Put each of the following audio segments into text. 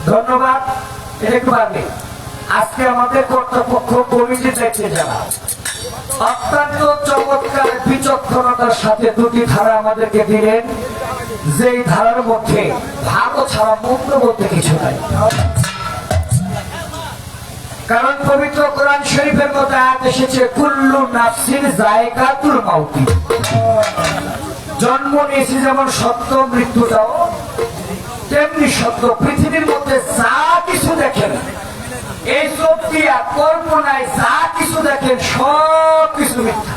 ধন্যবাদ। আজকে আমাদের কর্তৃপক্ষ কমিটি দেখতে যারা অত্যন্ত চমৎকার বিচক্ষণতার সাথে দুটি ধারা আমাদেরকে দিলেন, যেই ধারার মধ্যে ভালো ছাড়া মন্দ বলতে কিছু নাই। কারণ পবিত্র কোরআন শরীফের মধ্যে আয়াত এসেছে কুল্লু নাফসিন যায়কাতুল মাউতি। জন্ম নিয়েছি যেমন সত্য, মৃত্যুটাও তেমনি সত্য। পৃথিবীর মধ্যে যা কিছু দেখেন, এই চোখ দিয়া কল্পনায় যা কিছু দেখেন সব কিছু মিথ্যা।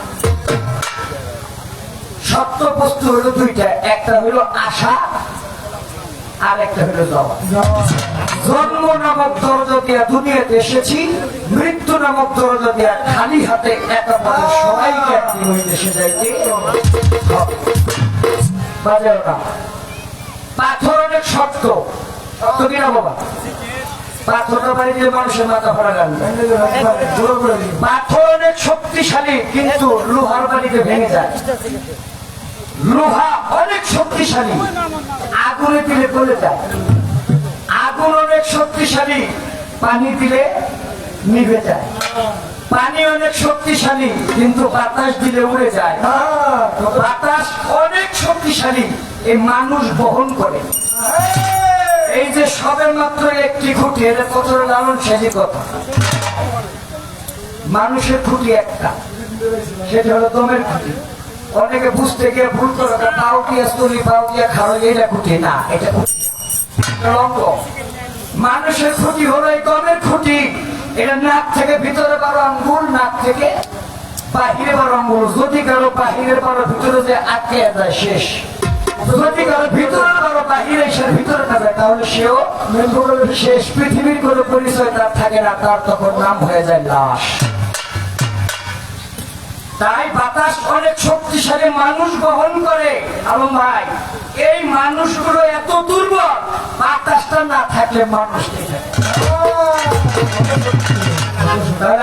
সত্য বস্তু হলো দুইটা, একটা হলো আশা আর একটা হলো যাওয়া। জন্ম নামক দরজা দিয়া দুনিয়াতে এসেছি, মৃত্যু নামক দরজা দিয়া খালি হাতে একা পথে সবাইকে একদিন ওই দেশে যাইতে হবে। পাথর অনেক শক্ত, শক্ত কিনা বাবা? পাথরটা বাড়ি দিয়ে মানুষের মাথা ভরা গেল। পাথর অনেক শক্তিশালী, কিন্তু লোহার বাড়িতে ভেঙে যায়। লোহা অনেক শক্তিশালী, আগুনে দিলে গলে যায়। আগুন অনেক শক্তিশালী, পানি দিলে নিভে যায়। পানি অনেক শক্তিশালী, কিন্তু বাতাস দিলে উড়ে যায়। বাতাস অনেক শক্তিশালী, এই মানুষ বহন করে। এই যে সবের মাত্র একটি খুঁটি, এটা কত লালন সাজি কথা। মানুষের খুঁটি একটা, সেটা হলো দমের খুঁটি। অনেকে বুঝতে গিয়ে ভুল করে পাও দিয়ে স্তলি, পাও দিয়ে খাওয়া, এটা খুঁটি না, এটা অঙ্গ। মানুষের খুঁটি হলো এই দমের খুঁটি। এটা নাক থেকে ভিতরে 12 আঙ্গুল, নাক থেকে বাহিরে 12 আঙ্গুল। যদি কারো বাহিরের 12 ভিতরে যে আটকে যায় শেষ। যদি কারো ভিতরে 12 বাহিরে এসে ভিতরে থাকে, তাহলে সেও শেষ। পৃথিবীর কোনো পরিচয় তার থাকে না, তার তখন নাম হয়ে যায় লাশ। তাই বাতাস অনেক শক্তিশালী, মানুষ বহন করে। এবং ভাই, এই মানুষগুলো এত দুর্বল, বাতাসটা না থাকলে মানুষ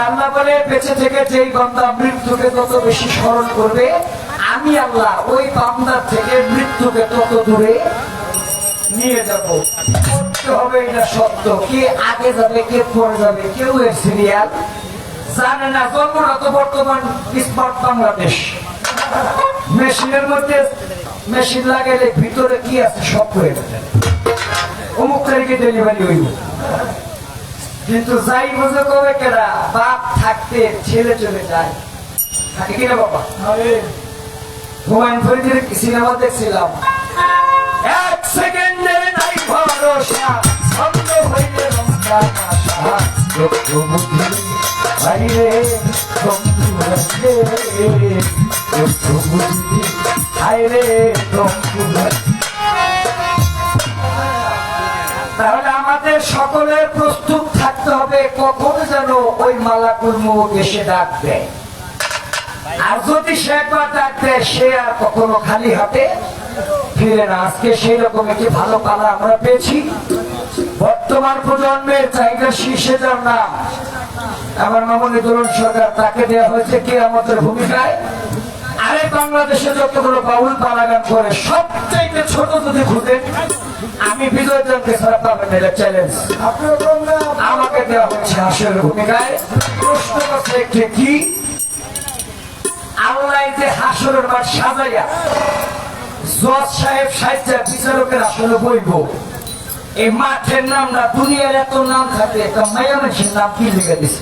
আল্লাহ বলে বেঁচে থেকে যেই বান্দা মৃত্যুকে তত বেশি স্মরণ করবে, আমি আল্লাহ ওই বান্দার থেকে মৃত্যুকে তত দূরে নিয়ে যাব। করতে হবে এটা সত্য। কে আগে যাবে, কে পরে যাবে, কেউ এর সিরিয়াল জানে না। জন্মটা তো বর্তমান স্মার্ট বাংলাদেশ। মেশিনের মধ্যে মেশিন লাগাইলে ভিতরে কি আছে সব হয়ে যাবে, অমুক তারিখে ডেলিভারি হইব। কিন্তু যাই বুঝে কবে কেরা, বাপ থাকতে ছেলে চলে যায়, থাকে কিনা বাবা? হুমায়ুন ফরিদের সিনেমা দেখছিলাম, এক সেকেন্ডে নাই ভরসা, বন্ধ হইলে রমজান আশা, লক্ষ বুদ্ধি বাইরে বন্ধু রে, লক্ষ বুদ্ধি বাইরে বন্ধু। তাহলে আমাদের সকলের প্রস্তুত থাকতে হবে, কখন যেন ওই মালাকুল মউত এসে ডাক দেয়। আর যদি সে একবার ডাক দেয়, সে আর কখনো খালি হাতে ফিরে না। আজকে সেই রকম একটি ভালো পালা আমরা পেয়েছি। বর্তমান প্রজন্মের চাহিদা শীর্ষে যার নাম আমার মামনি তরুণ সরকার, তাকে দেওয়া হয়েছে কিয়ামতের ভূমিকায়। আরে বাংলাদেশে যতগুলো বাউল পালা গান করে সবচাইতে ছোট যদি খুঁজেন আমি বিজয় জনকে ছাড়া পাবেন, এটা চ্যালেঞ্জ। আমাকে দেওয়া হয়েছে হাসির ভূমিকায়। প্রশ্ন করছে একটি কি, আল্লাহ যে হাসরের মাঠ সাজাইয়া জজ সাহেব সাহিত্যা বিচারকের আসলে বইব, এই মাঠের নাম না দুনিয়ার এত নাম থাকে, একটা মায়া মানুষের নাম কি লিখে দিছে,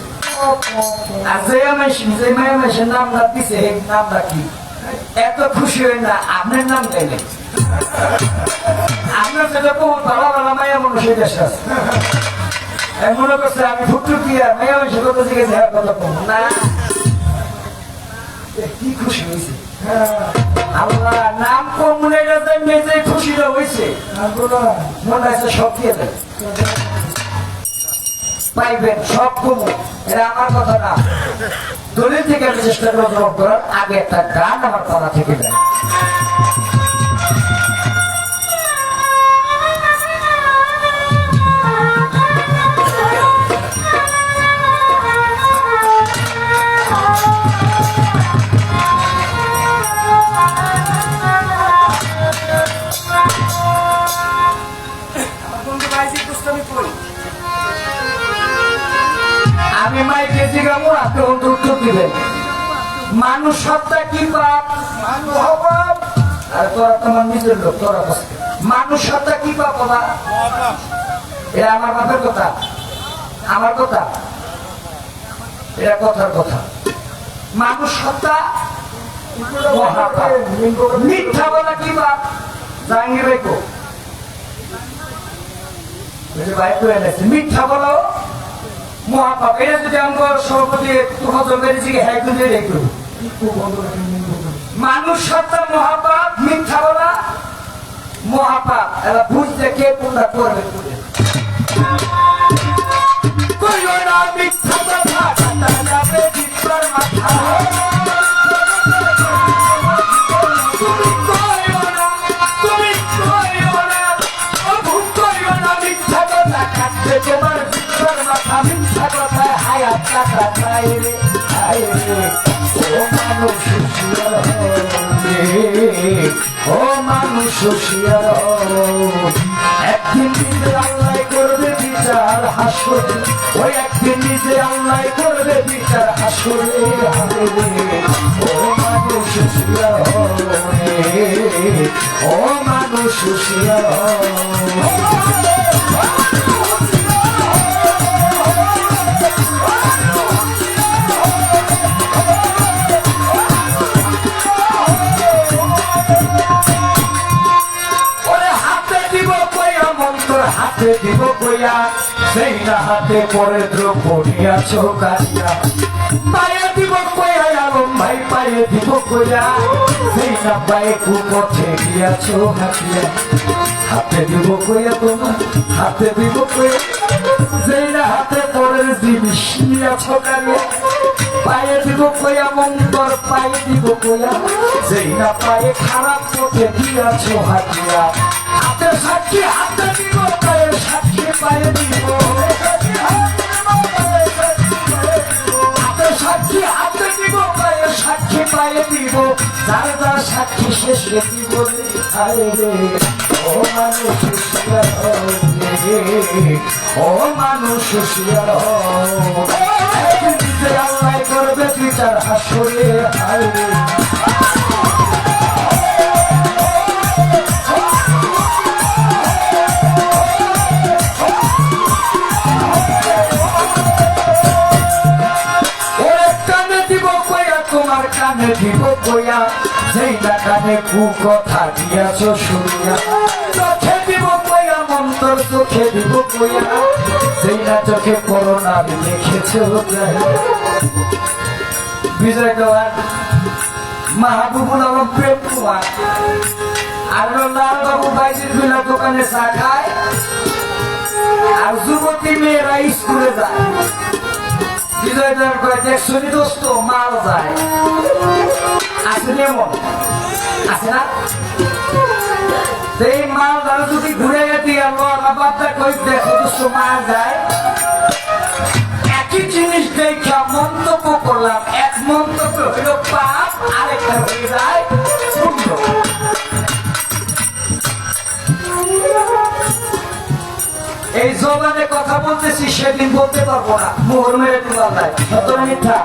আর যে মায়া মানুষের নাম না দিছে এই নামটা কি? এত খুশি হয় না আপনার নাম দেয় আপনার যেটা বহুত ভালো ভালো মায়া মানুষের দেশ আছে, মনে করছে আমি ফুটু কি আর মায়া মানুষের কথা জিজ্ঞেস কথা কম না, কি খুশি হয়েছে আল্লাহ নাম কম মনে গেছে, মেজে খুশিটা হয়েছে মনে আছে সব দিয়ে দেয় পাইবেন সব কম। এটা আমার কথা না, দলিল থেকে আমি চেষ্টা করে জবাব করার আগে একটা গান আমার পাড়া থেকে দেয়। আমি মাইকে জিগামু, আপনি উত্তর দিবেন। মানুষ সত্তা কি পাপ? আর তোরা তোমার নিজের লোক, তোরা মানুষ সত্তা কি পাপ বাবা? এটা আমার বাপের কথা, আমার কথা, এটা কথার কথা। মানুষ সত্তা মিথ্যা বলা কি পাপ? জাহাঙ্গীর ভাইকো মিথ্যা বলো মহাপাপ। এটা যদি আমার সভাপতি মানুষ সত্তা মহাপাপ, মিথ্যা বলা মহাপাপ। এরা বুঝতে কে কোনটা করবে মিথ্যা কথা যাবে মাথা মিথ্যা কথায় হায়াত কাটায় রে, ও মানুষ ও মানুষ একদিন নিজে আল্লাহ করবে বিচার হাসরে, ওই একদিন নিজে আল্লাহ করবে বিচার হাসরে হবে রে, ও মানুষ ও মানুষ হাতে দিব কইয়া সেই না হাতে পরে দ্রৌপদীয়া চৌকাইয়া, পায়ে দিব কইয়া আলম ভাই পায়ে দিব কইয়া সেই না পায়ে কুপথে গিয়াছ হাতিয়া, হাতে দিব কইয়া তোমার হাতে দিব কইয়া সেই না হাতে পরের জিনিস নিয়াছ কালিয়া, পায়ে দিব কইয়া মন্তর পায়ে দিব কইয়া সেই না পায়ে খারাপ পথে গিয়াছ হাতিয়া, হাতে সাক্ষী হাতে দিব পায়ের সাক্ষী পায়ে দিব, হাতে সাক্ষী হাতে দিব পায়ের সাক্ষী পায়ে দিব, যার যার সাক্ষী শেষে দিব রে, ও মানুষ ও মানুষ নিজে আল্লাহ করবে বিচার হাসরে হায় রে। কানে দিব কইয়া যেই না কানে কু কথা দিয়াছ শুনিয়া, চোখে দিব কইয়া মন্তর চোখে দিব কইয়া যেই না চোখে করোনা লিখেছ বিজয় দেওয়ার মাহবুবুল আলম প্রেম কুমার আর লাল বাবু বাইজির বিলা দোকানে চা খায় আর যুবতী মেয়েরা স্কুলে যায়। বিজয় দেওয়ার কয়ে দেখছনি দোস্ত মাল যায় আছে, এমন আছে না এই মাল ধরো যদি ঘুরে দিয়ে আল্লাহ বাপটা কই দেখো তো মার যায় একই জিনিস দেখা মন্তব্য করলাম এক মন্তব্য হলো পাপ আরেকটা হয়ে যায় পুণ্য। এই জবানে কথা বলতেছি সেদিন বলতে পারবো না মোহর মেরে তোমার নাই মিথ্যা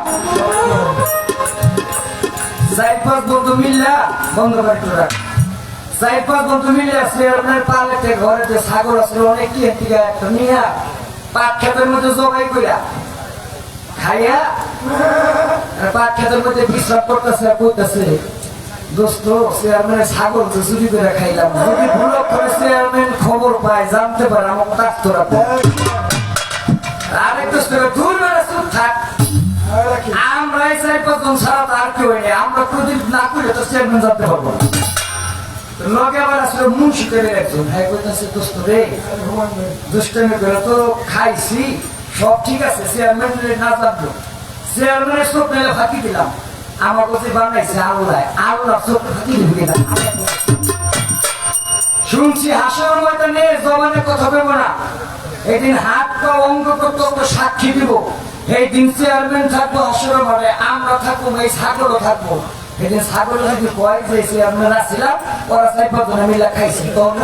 সাইফাস বন্ধু মিল্লা বন্ধ বাড়ি সাইফাস বন্ধু মিল্লা চেয়ারম্যানের পালেতে ঘরে যে ছাগল আসলে অনেক কি একটা নিয়ে পাট খেতের মধ্যে জবাই কইরা খাইয়া পাট খেতের মধ্যে বিশ্রাম করতেছে করতেছে দোস্ত চেয়ারম্যানের ছাগল তো চুরি করে খাইলাম যদি ভুল করে চেয়ারম্যান খবর পায় জানতে পারে আমার ডাক্তার আরেক দোস্ত দূর বেড়া চুপ থাক আমরা এই 4-5 জন ছাড়া আর কেউ নেই আমরা প্রদীপ না করলে তো চেয়ারম্যান জানতে পারবো না লগে আবার আসলে মুন্সি করে একজন হ্যাঁ কইতাছে দোস্ত রে দুষ্টামি করে তো খাইছি সব ঠিক আছে চেয়ারম্যান না জানলো চেয়ারম্যানের চোখ মেলে ফাঁকি দিলাম আমার কাছে বানাইছে আল্লাহ চোখ ফাঁকি দিবি না শুনছি হাসর ময়দানে জবানে কথা বলবো না এদিন হাত পা অঙ্গ প্রত্যঙ্গ সাক্ষী দিব এই দিন চেয়ারম্যান থাকবো হাসর মাঠে আমরা থাকবো এই ছাগলও থাকবো এদিন ছাগল যদি কয় যে চেয়ারম্যান আসছিলাম ওরা 4-5 জনে মিলে খাইছি তখন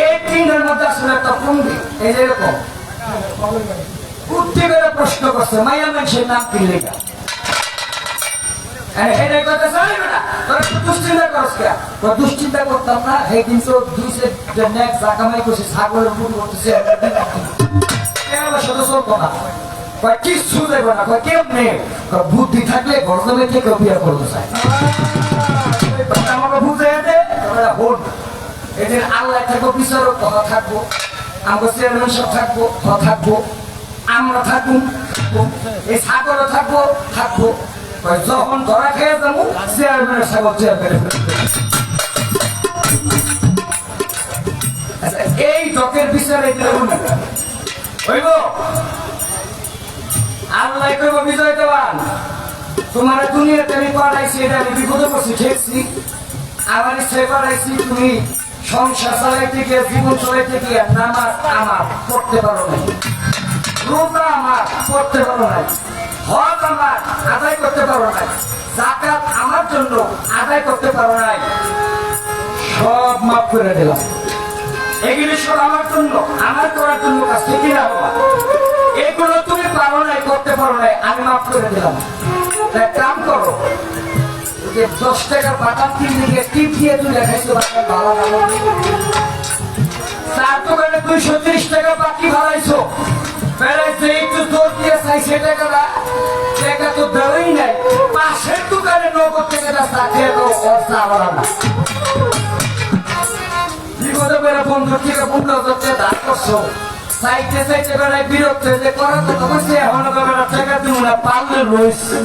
এই তিনের মধ্যে আসলে একটা পঙ্গি এই যে এরকম উঠতে বেড়ে প্রশ্ন করছে মাইয়া মানুষের নাম কি লেখা দুশ্চিন্তা করতাম না এই দিন তো জাকামাই করছে ছাগলের মুখ করতেছে চলতো না কিচ্ছু দেবো না কেমনে বুদ্ধি থাকলে গর্জমে থেকে বিয়ে করতে চায় আমাকে বুঝে হন এদের আল্লাহ থাকবো বিচারক কথা থাকবো আমরা চেয়ারম্যান সব থাকবো থাকবো আমরা থাকবো এই ছাগলও থাকবো থাকবো যখন ধরা খেয়ে যাবো চেয়ারম্যানের ছাগল চেয়ারম্যান এই ডকের বিচারে হইব আল্লাহ কইব বিজয় দেওয়ান তোমার দুনিয়াতে আমি পাঠাইছি এটা আমি বিপদে পড়ছি ঠেকছি আমার ইচ্ছায় পাঠাইছি তুমি সংসার চালাইতে গিয়ে জীবন চালাইতে গিয়ে নামাজ আমার পড়তে পারো নাই রোজা আমার পড়তে পারো নাই হজ আমার আদায় করতে পারো নাই যাকাত আমার জন্য আদায় করতে পারো নাই সব মাফ করে দিলাম এগুলি সব আমার জন্য আমার করার জন্য কাজ থেকে না বাবা এগুলো তুমি পারো নাই করতে পারো নাই আমি মাফ করে দিলাম তাই কাম করো যে 10 টাকার বাটাম কিনে গিয়ে টিপ দিয়ে তুই দেখাইছো ভালো তার দোকানে 230 টাকা বাকি ভাড়াইছো বেড়াইছে একটু জোর দিয়ে চাইছে টাকা তো দেওয়াই নাই পাশের দোকানে 90 টাকা সাথে তো খরচা আবার না বিপদে বেড়ে বন্ধু থেকে বন্ধু হচ্ছে দাঁড় করছো চাইতে চাইতে বেড়ায় বিরক্ত হয়ে করা তো বলছে এখন বেড়া টাকা দিব না পারলে রয়েছে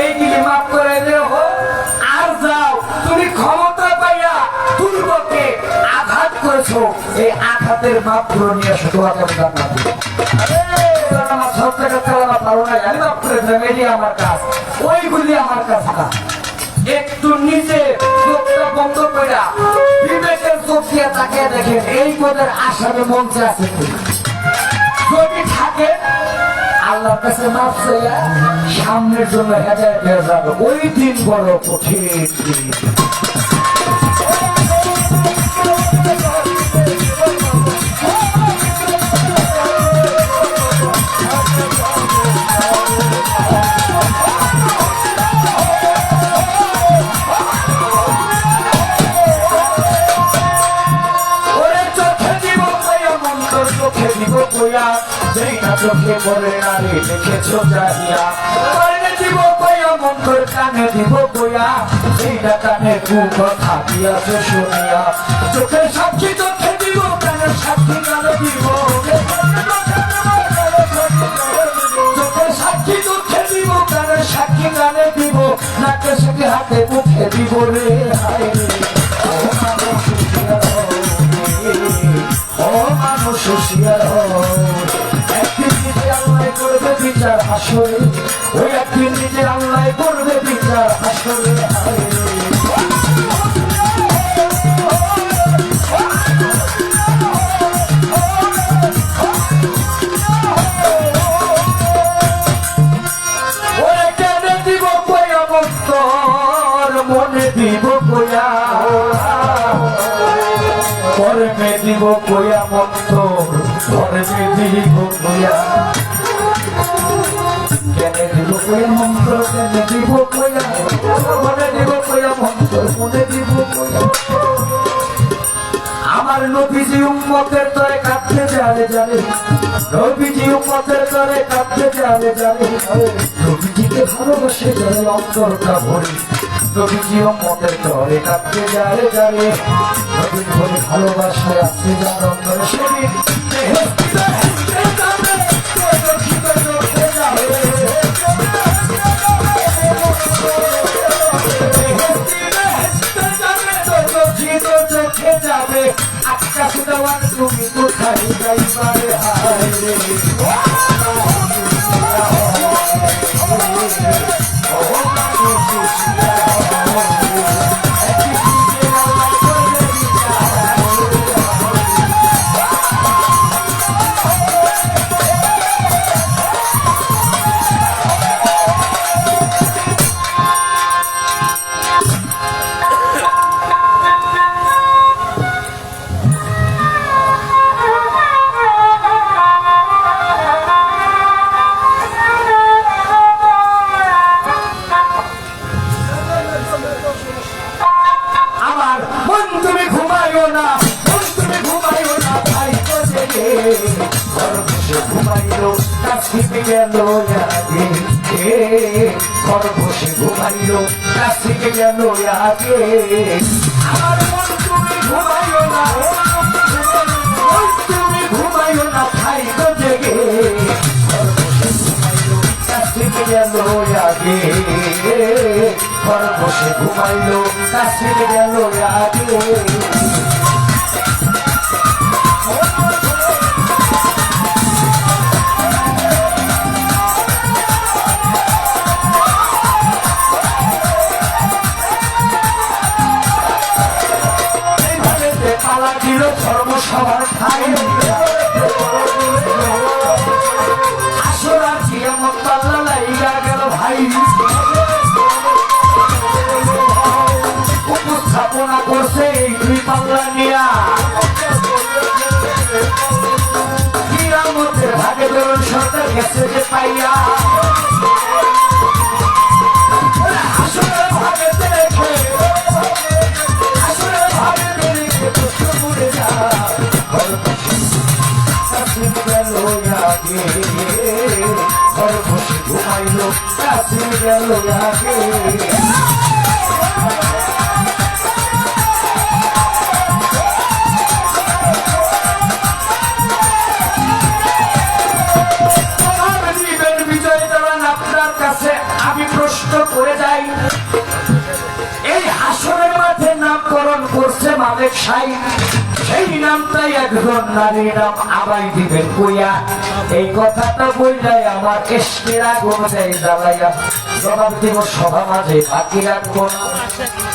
এইদিকে মাফ করে দেও আর যাও তুমি ক্ষমতা পাইয়া দুর্গকে আঘাত করেছো এই আঘাতের মাপ করে নিয়ে আসো তোমাকে আমার সব টাকা চালানো পারো না আমি মাফ করে দিলাম এটি আমার কাজ ওইগুলি আমার কাজ না একটু নিজে চোখটা বন্ধ করে বিবেকের চোখ দিয়ে তাকিয়ে দেখেন এই পদের আসামে মঞ্চে আছে যদি থাকে আল্লাহর কাছে মাফ চাইয়া সামনের জন্য হেদায়েত হয়ে যাবে ওই দিন বড় কঠিন চোখে পড়ে নারী দেখেছো জানিয়া দিব বইয়া মন্তর কানে দিব বইয়া সেইটা কানে কথা দিয়াছে শুনিয়া চোখের সাক্ষী চোখে দিব কানের সাক্ষী কানে দিব চোখের সাক্ষী চোখে দিব কানের সাক্ষী কানে দিব নাকে সাথে হাতে মুখে দিব রে হায় ও মানুষ হুঁশিয়ার একদিন নিজে আল্লাহ করবে বিচার আসলে ওই একদিন নিজে আল্লাহ করবে বিচার আসলে দিব কইয়া, কর্মে দিব কইয়া মন্ত্র, কর্মে দিব কইয়া, কেনে দিব কইয়া মন্ত্র, কেনে দিব কইয়া, মনে দিব কইয়া মন্ত্র, মনে দিব কইয়া। আমার নবীজি উম্মতের তরে কাঁদতে জানে জানে, নবীজি উম্মতের তরে কাঁদতে জানে জানে, নবীজিকে ভালোবাসে জানে অন্তরটা ভরে, নবীজি উম্মতের তরে কাঁদতে জানে জানে, নবীর ভরে ভালোবাসে আছে যার অন্তরে সেদিন যাবে আকাশ দেওয়ার তুমি কোথায় যাইবারে হায় রে। খরগোশে ঘুমাইলো কাছ থেকে গেল আগে, আমার মন তুমি ঘুমাইও না, তুমি ঘুমাইও না খাই তো জেগে, খরগোশে ঘুমাইলো কাছ থেকে গেল আগে, খরগোশে ঘুমাইলো কাছ থেকে গেল আগে। ধর্মসভার ঠাই আসরার জিয়ামত পাল্লা লাইগা গেল ভাই, উপস্থাপনা করছে এই দুই পাল্লা নিয়া, কিয়ামতের ভাগে ধরুন সরকার গেছে যে পাইয়া, আসরের ভাগে দেখে আসরের ভাগে দেখে প্রশ্ন করে যা, খরগোশে ঘুমাইলো কাছে গেল আগে। বিজয় দেওয়ান আপনার কাছে আমি প্রশ্ন করে যাই, এই হাসরের মাঠে নামকরণ করছে মালিক সাই, সেই নামটাই একজন নারীর নাম আবাই দিবেন কইয়া, এই কথাটা বললাই আমার এসকের আগুন দেয় জ্বালাইয়া, জবাব দিব সভা মাঝে বাকি রাখবো না,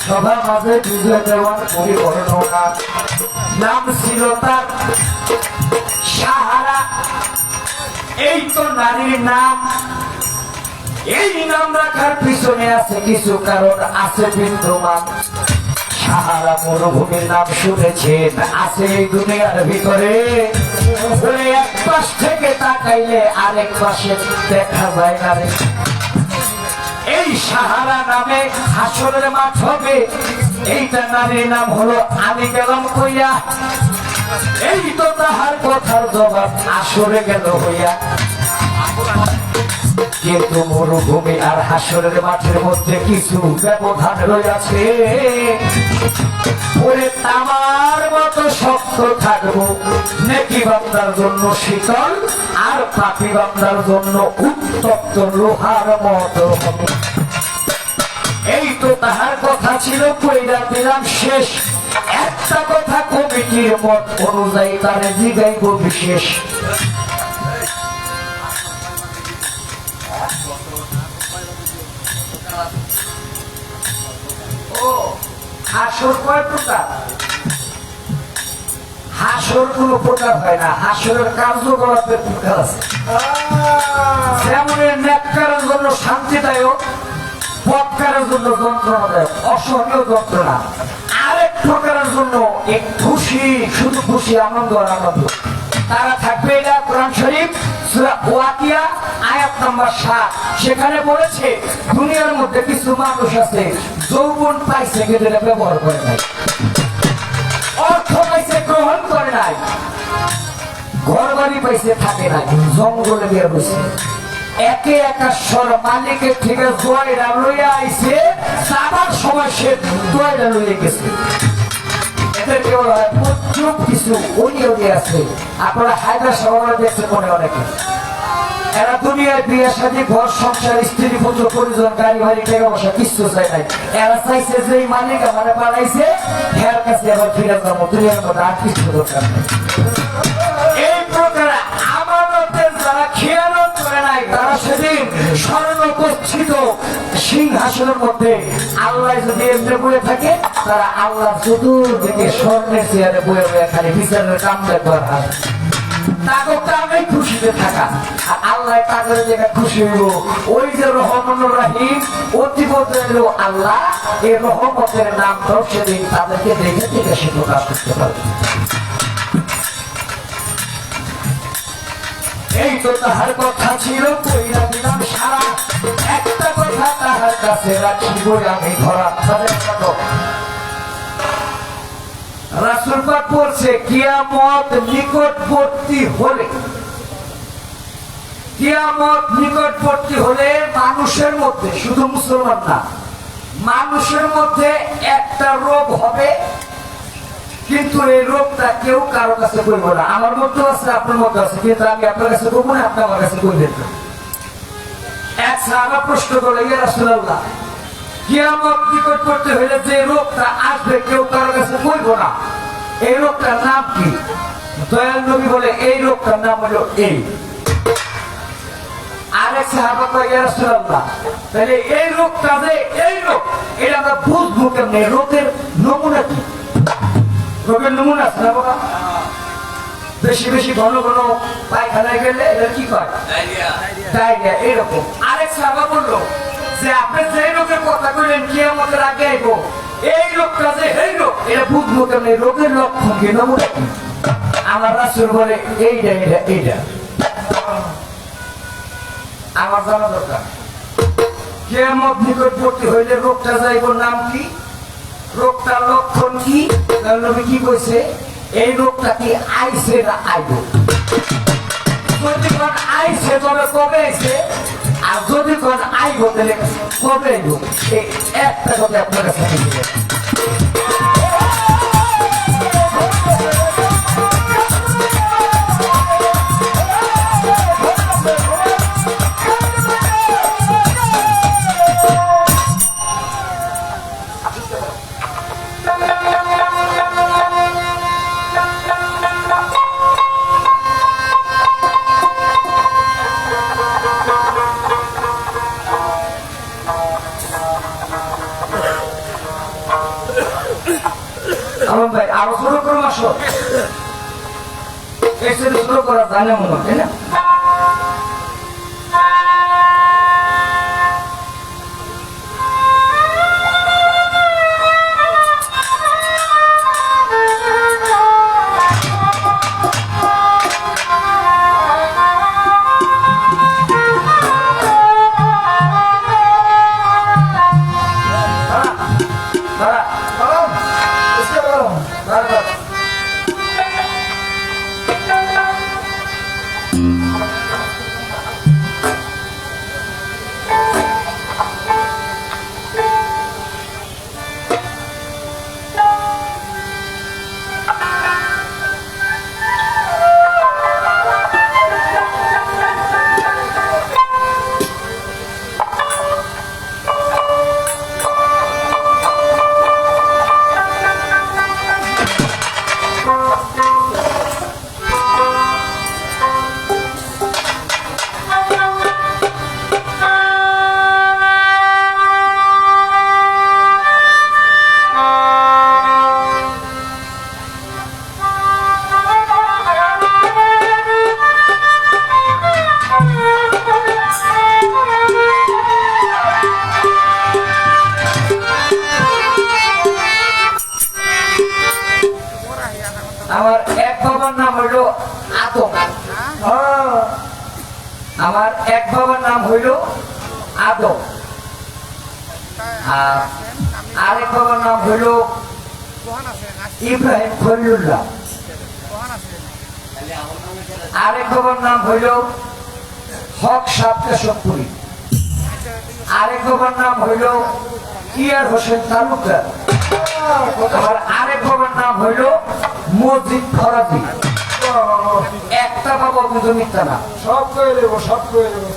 সভা মাঝে বিজয় দেওয়ার পরিবর্ণনা, নাম ছিল তার সাহারা, এই তো নারীর নাম, এই নাম রাখার পিছনে আছে কিছু কারণ আছে বিদ্যমান। সাহারা মরুভূমির নাম শুনেছেন, আছে এই দুনিয়ার ভিতরে, এক পাশ থেকে তাকাইলে আরেক পাশে দেখা যায় না রে। এই সাহারা নামে হাসরের মাঠ হবে, এইটা নারীর নাম হলো আমি গেলাম কইয়া, এই তো তাহার কথার জবাব আসরে গেল হইয়া। কিন্তু মরুভূমি আর হাসরের মাঠের মধ্যে কিছু ব্যবধান রয়েছে, ওরে তামার মতো শক্ত থাকবো, নেকি বান্দার জন্য শীতল আর পাপী বান্দার জন্য উত্তপ্ত লোহার মতো হবে। এই তো তাহার কথা ছিল, কইরা দিলাম শেষ, একটা কথা কমিটির মত অনুযায়ী তারে জিগাইব বিশেষ। হাসর কয় প্রকার? হাসর কোন প্রকার হয় না, হাসরের কার্যকলাপের প্রকার আছে। যেমন নেককারের জন্য শান্তিদায়ক, প্রকারের জন্য যন্ত্রণা দেয়, অসহনীয় যন্ত্রণা। আরেক প্রকারের জন্য এক খুশি, শুধু খুশি, আনন্দ আর আনন্দ। তারা থাকবে এটা কোরআন শরীফ সূরা ওয়াকিয়া আয়াত নাম্বার 7। সেখানে বলেছে দুনিয়ার মধ্যে কিছু মানুষ আছে যৌবন পাইছে কিন্তু এটা ব্যবহার করে নাই, অর্থ পাইছে গ্রহণ করে নাই, ঘর বাড়ি পাইছে থাকে নাই, জঙ্গলে গিয়ে বসে একে একাশ্বর মালিকের থেকে জয়রা লইয়া আইছে, আবার সময় সে জয়রা লইয়া গেছে। এদেরকে বলা হয় প্রচুর কিছু অনিয়মি আছে। আপনারা হায়দার সভায় দেখতে মনে অনেকে, এরা দুনিয়ার বিয়ে শাদী, ঘর সংসার, স্ত্রী পুত্র পরিজন, গাড়ি বাড়ি, টাকা পয়সা কিছু চাই নাই। এরা চাইছে যে এই মালিক আমার বানাইছে এর কাছে আবার ফিরে যাবো, দুনিয়ার মধ্যে আর কিছু দরকার নেই। এই প্রকার আমানতের যারা খেয়ানত করে নাই, তারা সেদিন স্বর্ণগচ্ছিত সিংহাসনের মধ্যে আল্লাহ যদি এমনি বয়ে থাকে, তারা আল্লাহ চতুর্দিকে স্বর্ণের চেয়ারে বয়ে বয়ে খালি বিচারের কাম দেখবার হয়। তাকে কামে খুশিতে থাকা, আর আল্লাহ তাদের জায়গা খুশি হইব। ওই যে রহমানুর রহিম অতিপত্র আল্লাহ, এই রহমতের নাম তো সেদিন তাদেরকে দেখে দেখে সে প্রকাশ করতে পারবে। এই তো তাহার কথা ছিল, কইরা দিলাম সারা, একটা কথা তাহার কাছে রাখিব আমি ধরা। রাসূল পাক বলছে কিয়ামত নিকটবর্তী হলে, কিয়ামত নিকটবর্তী হলে মানুষের মধ্যে, শুধু মুসলমান না, মানুষের মধ্যে একটা রোগ হবে, কিন্তু এই রোগটা কেউ কারো কাছে করবো না। আমার মধ্যে আছে, আপনার মধ্যে আছে, কিন্তু আমি আপনার কাছে করবো না, আপনি আমার কাছে করবেন না। এক সাহাবা প্রশ্ন করলো, ইয়া রাসূলুল্লাহ, কিয়ামত নিকটবর্তী হইলে যে রোগটা আসবে কেউ কারো কাছে করবো না, এই রোগটার নাম কি? দয়াল নবী বলে এই রোগটার নাম হলো এই। আরেক সাহাবা কয়, ইয়া রাসূলুল্লাহ, তাহলে এই রোগটা যে এই রোগ, এটা আমরা বুঝবো কেমনে? রোগের নমুনা কি? রোগের নমুনা আছে না বাবা? বেশি বেশি ঘন ঘন পায়খানায় গেলে এটা কি হয়? ডায়রিয়া। এইরকম আরেক সাহাবা বললো যে আপনি যে রোগের কথা কইলেন কিয়ামতের আগে আইব, এই রোগটা যে এই রোগ, এটা বুঝবো কেমনে? রোগের লক্ষণ কি, নমুনা কি? আমার রাসূল বলে এইটা এইটা এইটা। আমার জানা দরকার কিয়ামত নিকটবর্তী হইলে রোগটা যাইব নাম কি, রোগটার লক্ষণ কি? নবী কি কইছে? এই রোগটা কি আইছে না আইব? যদি কোন আইছে তবে কবে আইছে, আর যদি কোন আইব তাহলে কবে আইব? এই একটা কথা আপনার কাছে ভাই আরো শুরু করুন, আসো এসে শুরু করা যায় না মনে হয়, তাই না? আমার এক বাবার নাম হইল আদম, আর আরেক বাবার নাম হইল ইব্রাহিম খলিলুল্লাহ, আরেক বাবার নাম হইল হক সাহ কেশবপুরী, আরেক বাবার নাম হইল ইয়ার হোসেন তালুকদার, আমার আরেক বাবার নাম হইল মসজিদ ফরাজি। একটা বাবা কিন্তু মিথ্যা না, সব করে দেবো, সব করে দেবো।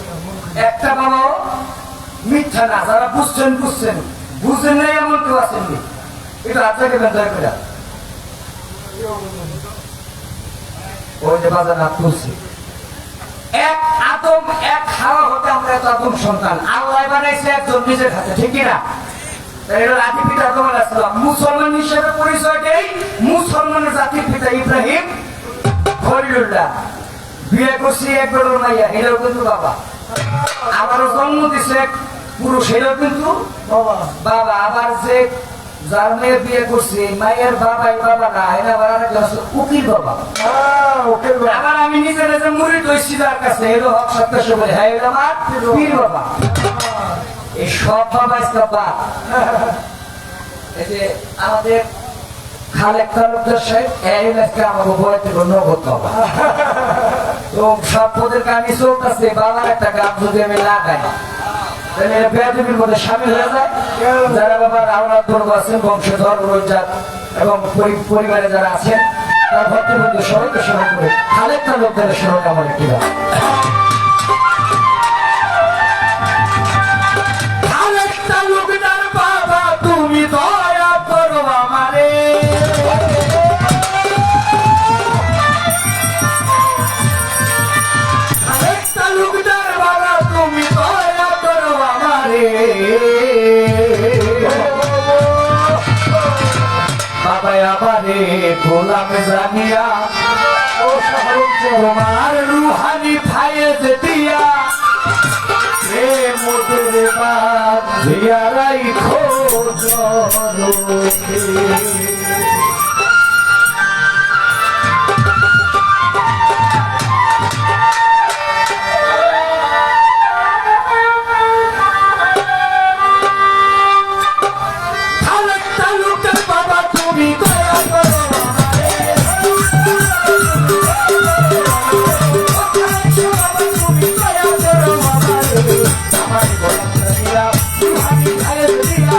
একটা বাবাও মিথ্যা না। যারা বুঝছেন বুঝছেন, বুঝছেন নাই এমন কেউ আসেননি, এটা আপনাকে বেদায় করে ওই যে বাজার হাত তুলছি। এক আদম এক হাওয়া হতে আমরা এত আদম সন্তান। আল্লাহ বানাইছে একজন নিজের হাতে, ঠিক না? আদি পিতা আদম আলাইহিস সালাম। মুসলমান হিসেবে পরিচয় দেই, মুসলমানের জাতির পিতা ইব্রাহিম খলিলুল্লাহ। বিয়ে করছি এক বেড়োর মাইয়া, এটাও কিন্তু বাবা। আমারও জন্ম দিছে এক পুরুষ, এটাও কিন্তু বাবা বাবা। আবার যে যার মেয়ে বিয়ে করছি মায়ের বাবা, এই বাবা না, এটা আবার আরেকজন আছে উকিল বাবা। ওকে বাবা। আবার আমি নিজের যে মুড়ি দইছি যার কাছে, এরও হক সত্যাশ বলে, হ্যাঁ এটা আমার পীর বাবা। এই সব বাবা বাবা। এই যে আমাদের খালেক তালুকদার সাহেব, এই লেখকে আমাকে বয় থেকে নগদ বাবা। তো সব পদের কাহিনী চলতেছে, বাবার একটা গান যদি আমি লাগাই তাহলে বেয়াদবির মধ্যে সামিল হয়ে যায়। যারা বাবার আওলাদ বর্গ আছেন, বংশধর রোজাত এবং পরিবারে যারা আছেন, তার ভক্তবৃন্দ সবাইকে স্মরণ করে খালেক তালুকদারের স্মরণ আমার একটি গান। খালেক তালুকদার বাবা তুমি দয়া করো আমারে, খালেক তালুকদার বাবা তুমি দয়া করো আমারে, বাবা আমারে গোলাম জানিয়া তোমার রুহানি ফায়েজ দিয়া মোদের বাদ দিয়া রাইখো জনকে। খালেক তালুকদার বাবা তুমি দয়া করো আমারে, তুমি দয়া করো আমারে, আমার গোলাম জানিয়া রুহানি ফায়েজ দিয়া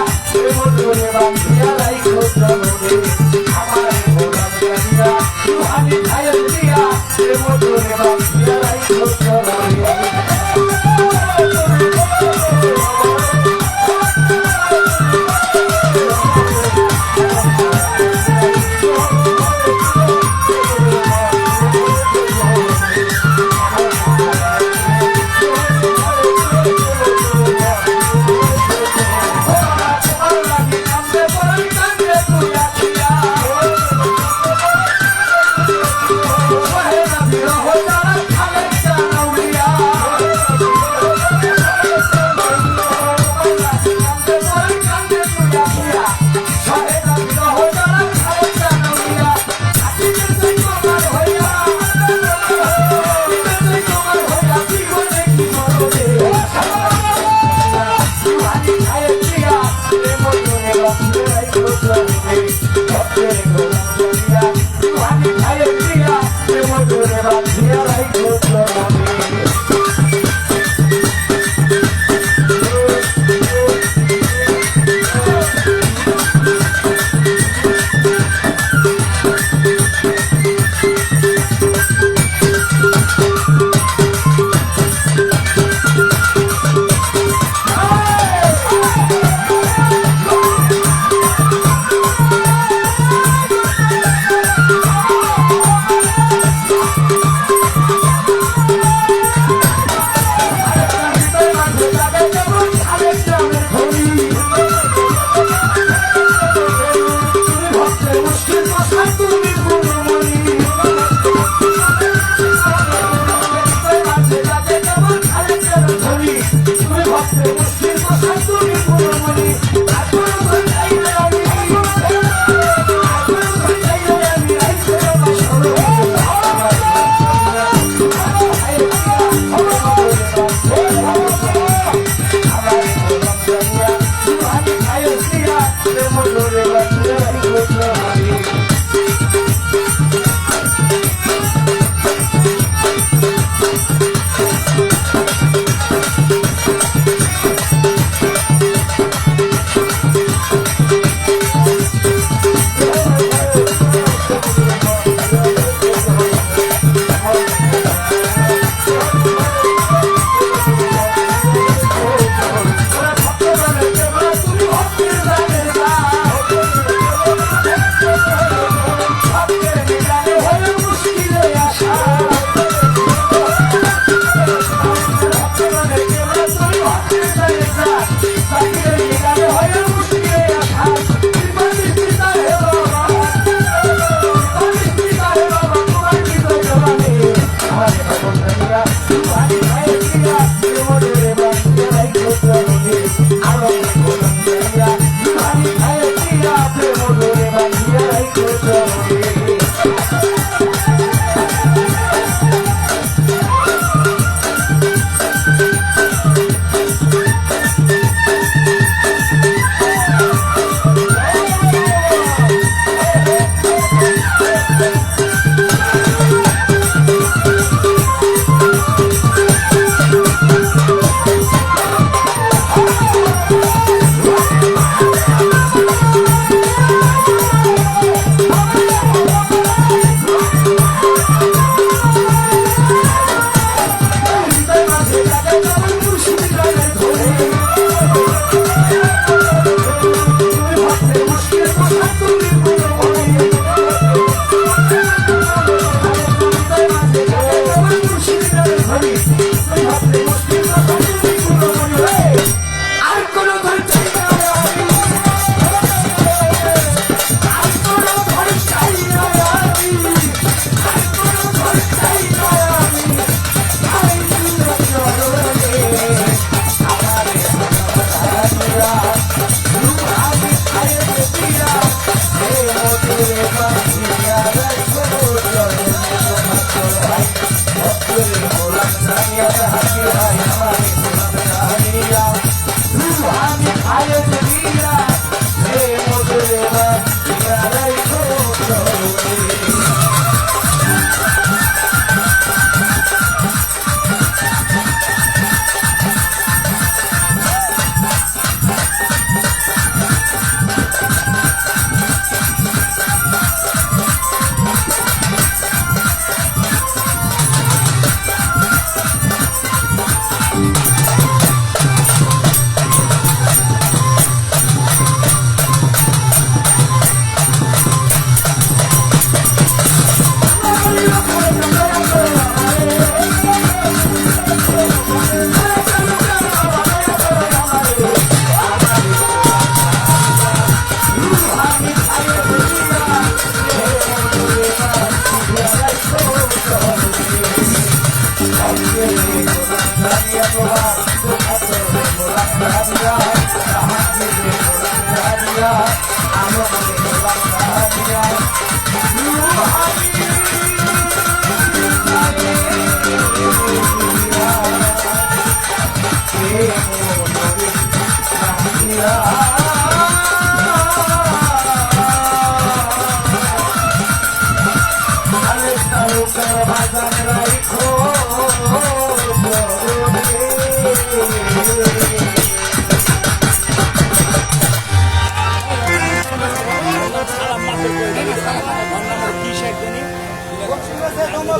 মোদের বাদ দিয়া রাইখো জনকে, আমার গোলাম জানিয়া রুহানি ফায়েজ দিয়া মোদের বাদ দিয়া রাইখো জনকে।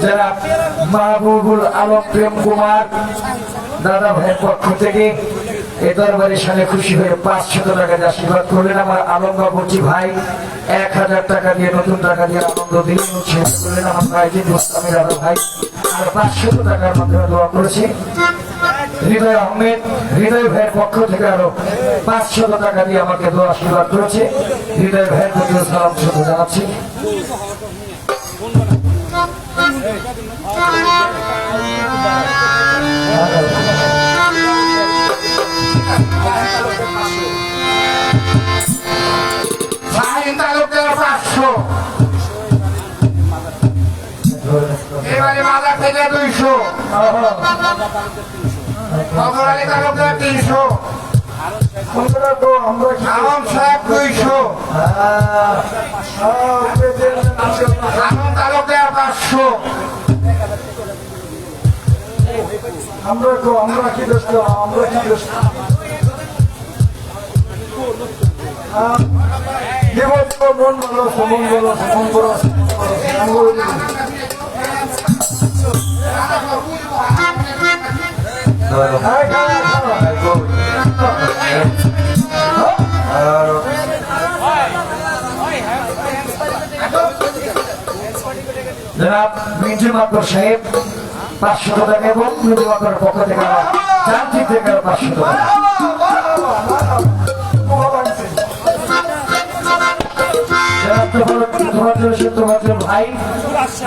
যারা মাহবুবুল আলম প্রেম কুমার দাদা ভাইয়ের পক্ষ থেকে এ দরবারের সামনে খুশি হয়ে 500 টাকা দিয়ে আশীর্বাদ করলেন। আমার আলম বাবুজি ভাই 1000 টাকা দিয়ে নতুন টাকা দিয়ে আনন্দ দিলেন, উৎসাহিত করলেন। আমার ভাই যে দোস্তামি দাদা ভাই আর 500 টাকার মাধ্যমে দোয়া করেছে। হৃদয় আহমেদ হৃদয় ভাইয়ের পক্ষ থেকে আরো 500 টাকা দিয়ে আমাকে দোয়া আশীর্বাদ করেছে। হৃদয় ভাইয়ের প্রতি সালাম শুধু জানাচ্ছি। এবারে বাজার থেকে 200, অপরাধী তালুকদার 300, আলম সাহেব 200, আলম তালুকদার 500, আমরা কি দোষ করলাম? আমরা কি দোষ মন ভালো আছে, মন ভালো আছে, মন বড় আছে, জনাব মিন্টু মাকর সাহেব 500 টাকা এবং মিন্টু মাকর পক্ষ থেকে যান্ত্রিক থেকে 500 টাকা। ভাই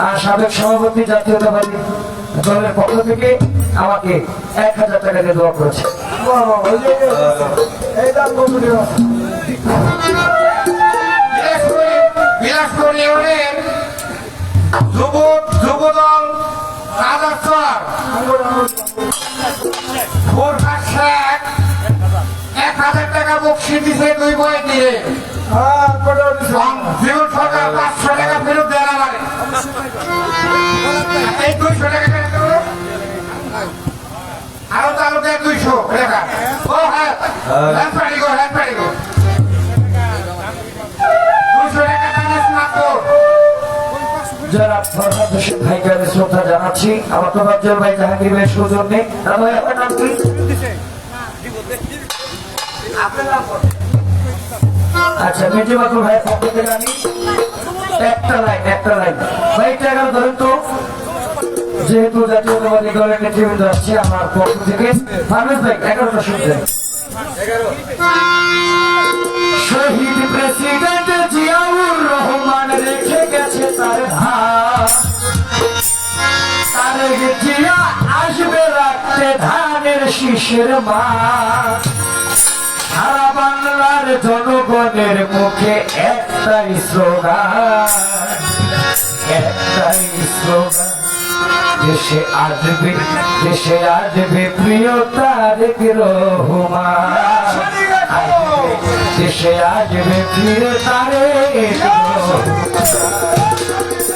আর সাবেক সভাপতি জাতীয়তাবাদী দলের পক্ষ থেকে আমাকে 1000 টাকা দিয়ে দোয়া করেছে। বিলাসপুর ইউনিয়নের যুবদল রাজাস্বর ফোরকার শেখ 1000 টাকা বকশিস দিছে 2 বই দিয়ে। জীবন সরকার 500 টাকা ফেরত দেন আমারে। এই 200 টাকা কেন দেবো? আরো তালুকে 200 টাকা। ও হ্যাঁ, হ্যাঁ পারি গো, হ্যাঁ পারি গো। 200 টাকা দানের মাত্র। জনাব ফরহাদ হোসেন ভাইকে আমি শ্রদ্ধা জানাচ্ছি। আমার তোফাজ্জল ভাই জাহাঙ্গীর ভাই সৌজন্যে আপনার নাম কি? আচ্ছা মির্জা বাকুর ভাইয়ের পক্ষ থেকে আমি একটা লাইন ভাই টাকা ধরেন তো, যেহেতু জাতীয়তাবাদী দলের নেতৃবৃন্দ আসছে আমার পক্ষ থেকে ফারুক ভাই 11টা শুনতে। শহীদ প্রেসিডেন্ট জিয়াউর রহমান রেখে গেছে তার হাত, তার জিয়া আসবে রাখতে ধানের শীষের মা। সারা বাংলার জনগণের মুখে একটাই স্লোগান, একটাই স্লোগান, দেশে আসবে প্রিয় তারেক রহমান, দেশে আসবে প্রিয় তারেক রহমান।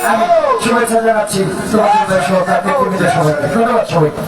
আমি শুভেচ্ছা জানাচ্ছি তোমাদের সহকারী কর্মীদের সবাইকে। ধন্যবাদ সবাইকে।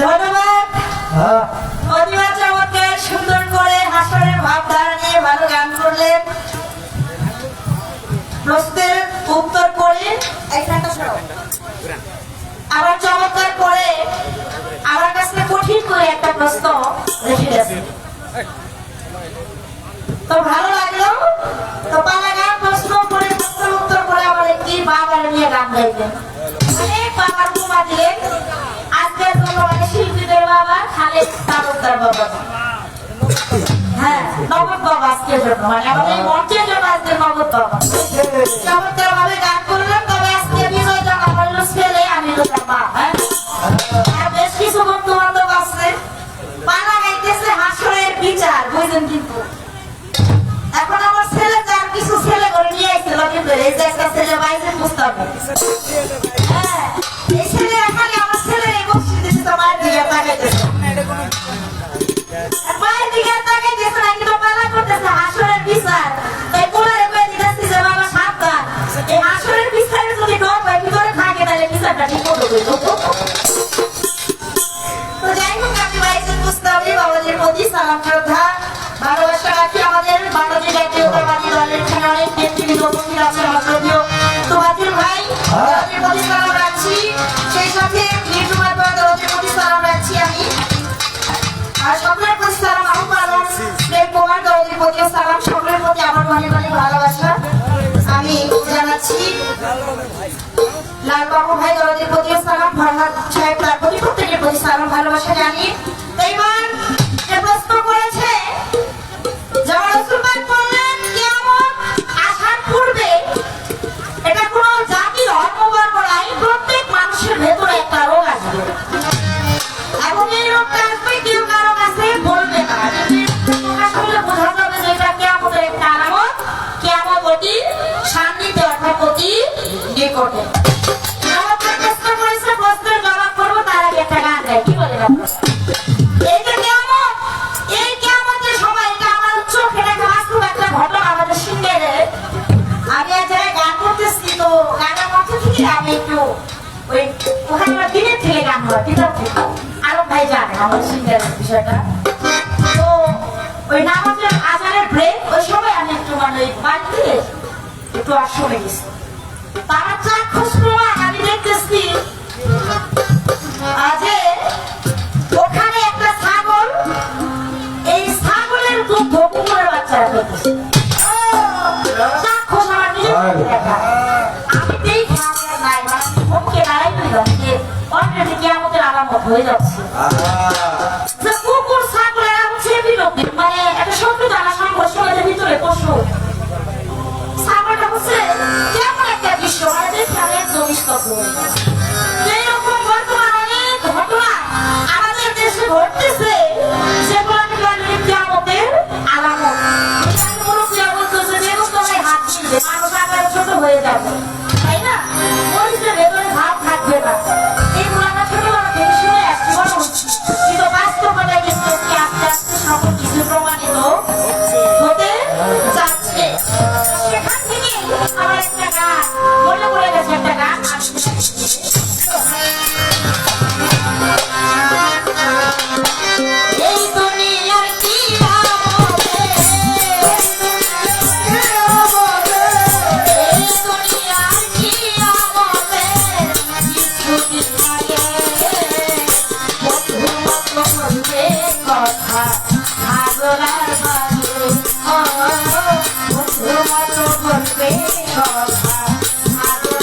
ধন্যবাদ। হ্যাঁ প্রতিবাদ আমাকে সুন্দর করে হাসরের ভাবধারা নিয়ে ভালো গান করলেন। প্রশ্নের উত্তর করে এইখানটা সরাও। আবার চমৎকার করে আমার কাছে কঠিন করে একটা প্রশ্ন রেখে গেছে। তো ভালো লাগলো। তো পালা গান প্রশ্ন করে প্রশ্নের উত্তর করে আবার একটি বাবার নিয়ে গান গাইলেন। অনেক বাবার উপমা দিলেন। আজকের জন্য অনেক শিল্পীদের বাবা খালেদ তালুকদার বাবা। হ্যাঁ, নগদ বাবা আজকের জন্য, মানে আমাদের এই মঞ্চের জন্য আজকের নগদ বাবা। চমৎকার ভাবে গান করলেন। তবে আজকে বিজয় জানা হলো ছেলে, আমি তো তার মা। হ্যাঁ, আর বেশ কিছু বন্ধু বান্ধব আছে পালা গাইতেছে হাসরের বিচার, বুঝলেন? কিন্তু এখন আমার ছেলে যার কিছু ছেলে করে নিয়ে আসছিল, কিন্তু এই যে একটা ছেলে বাইজেন মুস্তাফা, হ্যাঁ, এই ছেলে এখানে আমার ছেলে এই বক্সি দিচ্ছে, তো মায়ের দিকে তাকাইতেছে, মায়ের দিকে তাকাইতেছে না, কিন্তু পালা করতেছে হাসরের বিচার। এই পোলারে কয়ে দিতেছি যে বাবা সাবধান, এই হাসরের বিচারে যদি ডর হয় ভিতরে থাকে তাহলে বিচারটা ঠিক মতো হইত। তো যাই হোক, আমি বাইজেন মুস্তাফি বাবাজির প্রতি সালাম শ্রদ্ধা ভালোবাসা রাখি। আমাদের বাংলাদেশ জাতীয়তাবাদী দলের এখানে অনেক নেতৃবৃন্দ উপস্থিত আছে। আমার যদিও তোমাদের ভাই দলের প্রতি সালাম রাখছি, সেই সাথে নির্জুমার দলের প্রতি সালাম রাখছি আমি। আর সকলের প্রতি সালাম, আহ্বান প্রেম কুমার দলের প্রতিও সালাম। সকলের প্রতি আমার অনেক অনেক ভালোবাসা আমি জানাচ্ছি। লালবাবু ভাই দলের প্রতিও সালাম, ফরহাদ সাহেব তার প্রতি প্রত্যেকের প্রতি সালাম ভালোবাসা জানি। এইবার যে প্রশ্ন করেছে, যেমন রসুলবাদ বললেন কিয়ামত আসার পূর্বে এটা কোনো জাতি ধর্মবর্ণ নাই, প্রত্যেক মানুষের ভেতরে একটা রোগ আসবে এবং এই রোগটা আসবে কেউ কারো কাছে বলবে না। প্রকাশ করলে বোঝা যাবে যে এটা কিয়ামতের একটা আলামত, কিয়ামত অতি সান্নিধ্যে অর্থাৎ অতি নিকটে। চমৎকার প্রশ্ন করেছে, প্রশ্নের জবাব করবো তার আগে একটা গান গাই, কি বলেন আপনারা? এই যে কিয়ামত, এই কিয়ামতের সময় এটা আমার চোখে দেখা বাস্তব একটা ঘটনা আমাদের সিঙ্গারে। আমি এক জায়গায় গান করতেছি, তো গানের মধ্যে থেকে আমি একটু ওই ওখানে আমার দিনের থেকে গান হয়, ভিতর থেকে আরব ভাই জানে আমার সিঙ্গারের বিষয়টা। তো ওই নামাজের আজানের ব্রেক, ওই সময় আমি একটু মানে ওই বাড়িতে একটু আসলে গেছি। তারা চাক্ষুষ প্রমাণ আমি দেখতেছি যে ওখানে একটা ছাগল, এই ছাগলের দুধ কুকুরের বাচ্চারা খেতেছে। চাক্ষুষ আমার নিজের চোখে দেখা। আমি দেখি আমি আর নাই, মানে মুখে দাঁড়াই দিলাম যে অলরেডি কিয়ামতের আলামত হয়ে যাচ্ছে। যে কুকুর ছাগলের হচ্ছে বিরক্তি, মানে একটা শত্রুতা সংঘর্ষ এদের ভিতরে পশু। ছাগলটা হচ্ছে কেমন একটা দৃশ্য, মানে দেখে আমি একদম স্তব্ধ হয়ে গেছি। এইরকম বর্তমান অনেক ঘটনা আমাদের দেশে ঘটতেছে, যেগুলো আমি বলি কিয়ামতের আলামত। এখানে মুরব্বীরা বলতেছে বেগুন তলায় হাত দিলে মানুষ আকারে ছোট হয়ে যাবে, তাই না? মরিচের ভেতরে ভাব থাকবে না। এইগুলো আমরা ছোটবেলা থেকে শুনে আসছি, বড় হচ্ছি, কিন্তু বাস্তবতায় কিন্তু আজকে আস্তে আস্তে সকল কিছু প্রমাণিত হতে যাচ্ছে। সেখান থেকে আমার একটা গান মনে পড়ে গেছে, একটা গান এই দুনিয়ার কি হবে, এই দুনিয়ার কি হবে, কিছুদিন আগে বন্ধু মতো বলবে কথা ভাগলার বাজে, বন্ধু মতো বলবে কথা ভাগলার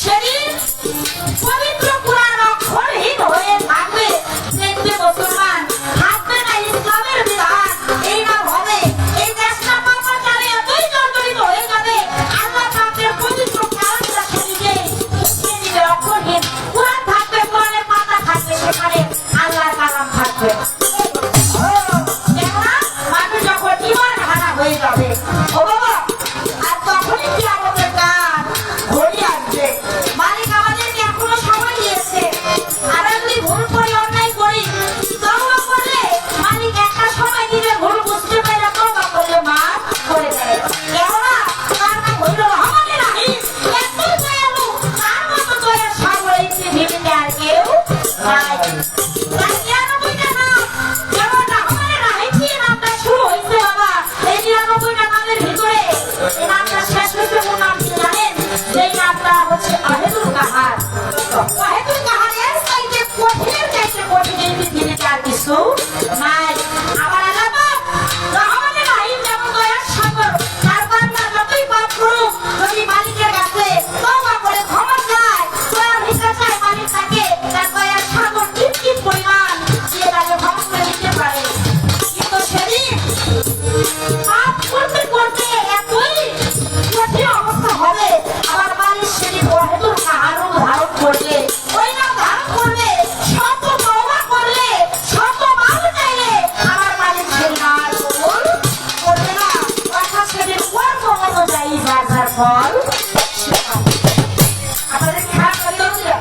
সেদিন পবিত্র কুরআন অক্ষরহীন হয়ে থাকবে, দেখবে মুসলমান থাকবে না ইসলামের বিধান, এই না হবে এই দেশটা পাপাচারে এতই জর্জরিত হয়ে যাবে, আল্লাহ পাকের পবিত্র কালামটা সেদিকে সেদিকে অক্ষরহীন, কুরআন থাকবে, কোরআনের পাতা থাকবে, সেখানে আল্লাহর কালাম থাকবে না। কেননা মানুষ যখন ঈমান হারা হয়ে যাবে, ও বাবা, আর তখনই কি আমাদের গান ঘড়ি আসবে। মালিক আমাদেরকে এখনো সময় দিয়েছে, আর যদি ভুল করি, অন্যায় করি, তওবা করলে মালিক একটা সময় দিলে ভুল বুঝতে পারে, তওবা করলে মাফ করে দেয়। কেননা তার নাম হইল রহমানুর রহিম, এতই দয়ালু, তার মতো দয়ার সাগর এই পৃথিবীতে আর কেউ নাই। তার ৯৯টা নাম, যেমন রহমানুর রহিম দিয়ে নামটা শুরু হয়েছে বাবা, এই ৯৯টা নামের ভিতরে এই নামটা শেষ হয়েছে কোন নাম কি জানেন? সেই নামটা হচ্ছে ওয়াহিদুল কাহার। ওয়াহিদুল কাহারের চাইতে কঠিনের চাইতে কঠিন এই পৃথিবীতে আর কিছু নাই। আমার আল্লাহ পাক রহমানুর রহিম যেমন দয়ার সাগর, তার বান্দা যতই পাপ করুক, যদি মালিকের কাছে তওবা করে ক্ষমা চায়, দয়ার ভিক্ষা চায়, মালিক তাকে তার দয়ার সাগর টিপ পরিমাণ দিয়ে তাকে ক্ষমা করে দিতে পারে। কিন্তু সেদিন পাপ করতে করতে এতই কঠিন অবস্থা হবে, আমার মালিক সেদিন ওয়াহিদুল কাহার রূপ ধারণ করলে, ওই নাম ধারণ করলে, শত তওবা করলে, শত মাফ চাইলে আমার মালিক সেদিন আর কবুল করবে না। অর্থাৎ সেদিন কর্ম অনুযায়ী যার যার ফল সে পাবে। আপনাদের খেয়াল করতে হবে।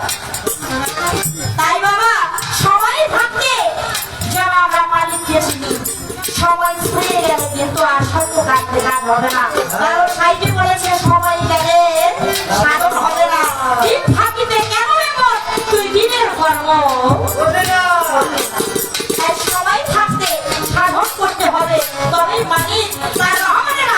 তাই বাবা, সময় থাকতে যেন আমরা মালিককে চিনি। সময় ফুরিয়ে গেলে কিন্তু আর সত্য কাটতে কাজ হবে না, কারণ সাইডে বলেছে সময় গেলে সাধন হবে না। দিন থাকিতে কেন এমন তুই দিনের কর্ম করবি না। তাই সময় থাকতে সাধন করতে হবে, তবে মালিক তার রহমানের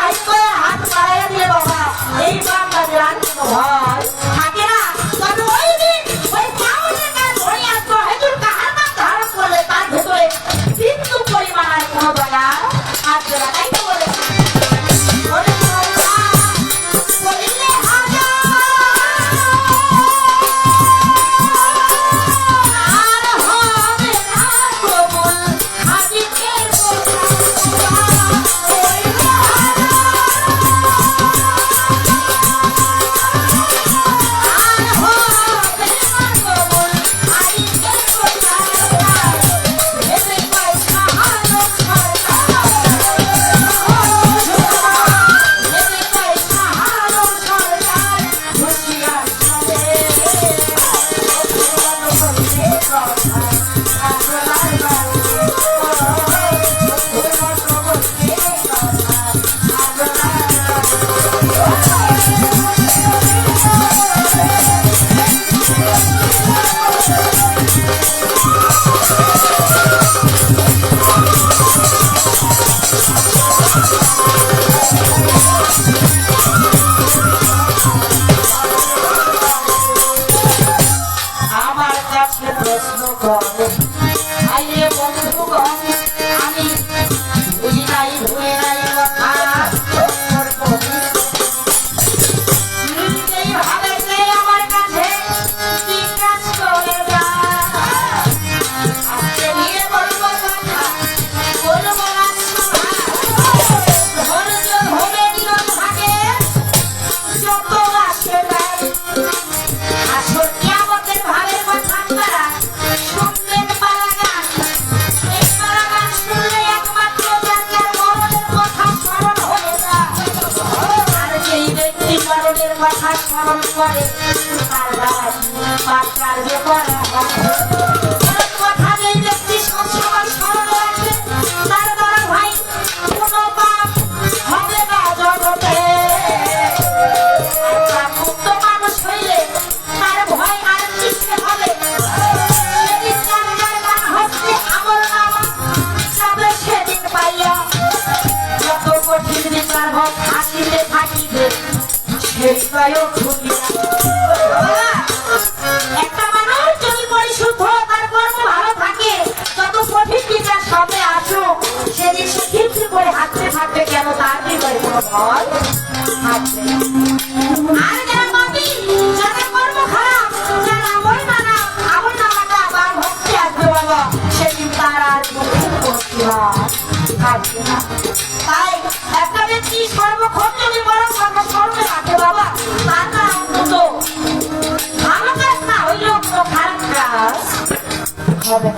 হাত বাড়াইয়া দিয়ে বাবা, এই বান্দাদের আর কোনো ভয় থাকে না। তবে ওই দিন ওই কাউনের কাজ ধরে আসবো, ওয়াহিদুল কাহার নাম ধারণ করলে তার ভেতরে বিন্দু পরিমাণ আর কোনো দয়া আসবে না। তাই তো বলেছে বলিলে হাজার আর হবে না কবুল, হাজিকের কথা বলিলে আর হবে না কবুল, হাজিকের কথা ভেবে পয়সা হারো সরকার, ভেবে পয়সা হারো সরকার, হুঁশিয়ার হবে ভগবান বললে কথা আপনার বাড়ি, ভগবান বললে কথা আপনার আমার কাছে প্রশ্ন করে আইরে বন্ধুগণ, আমি বুঝি নাই ভুলে নাই কথা তোর পবিত্র। যেই ভাবে যে আমার কাছে কি কাজ করে যায়, আজকে নিয়ে বলবো কথা, বলবো না শোনা। ধৈর্য ধরে নিয়ম থাকে যত আসে যায়, আসল কিয়ামতের ভাবের কথা আপনারা শুনবেন পালাগান। এই পালাগান শুনলে একমাত্র যার যার মরণের কথা স্মরণ হয়ে যায়। আর যেই ব্যক্তি মরণের কথা স্মরণ করে তার দ্বারা পাপ কার্য করা হয়। মরণ কথা যেই ব্যক্তি সবসময় স্মরণ রাখে তার দ্বারা ভাই কোনো পাপ হবে না জগতে। একটা মুক্ত মানুষ হইলে তার ভয় আর কিসে হবে? সেদিন যার যার ডান হস্তে আমলনামা যাবে সেদিন পাইয়া, যত কঠিন বিচার হোক থাকিতে থাকিবে সেই পায়ও খুলিয়া। বাবা, একটা মানুষ যদি পরিশুদ্ধ, তার কর্ম ভালো থাকে, যত কঠিন বিচার সামনে আসুক সেদিন সে তৃপ্তি করে হাঁটতে থাকবে। কেন? তার হৃদয়ে কোনো ভয় থাকবে না। আর যারা হবে।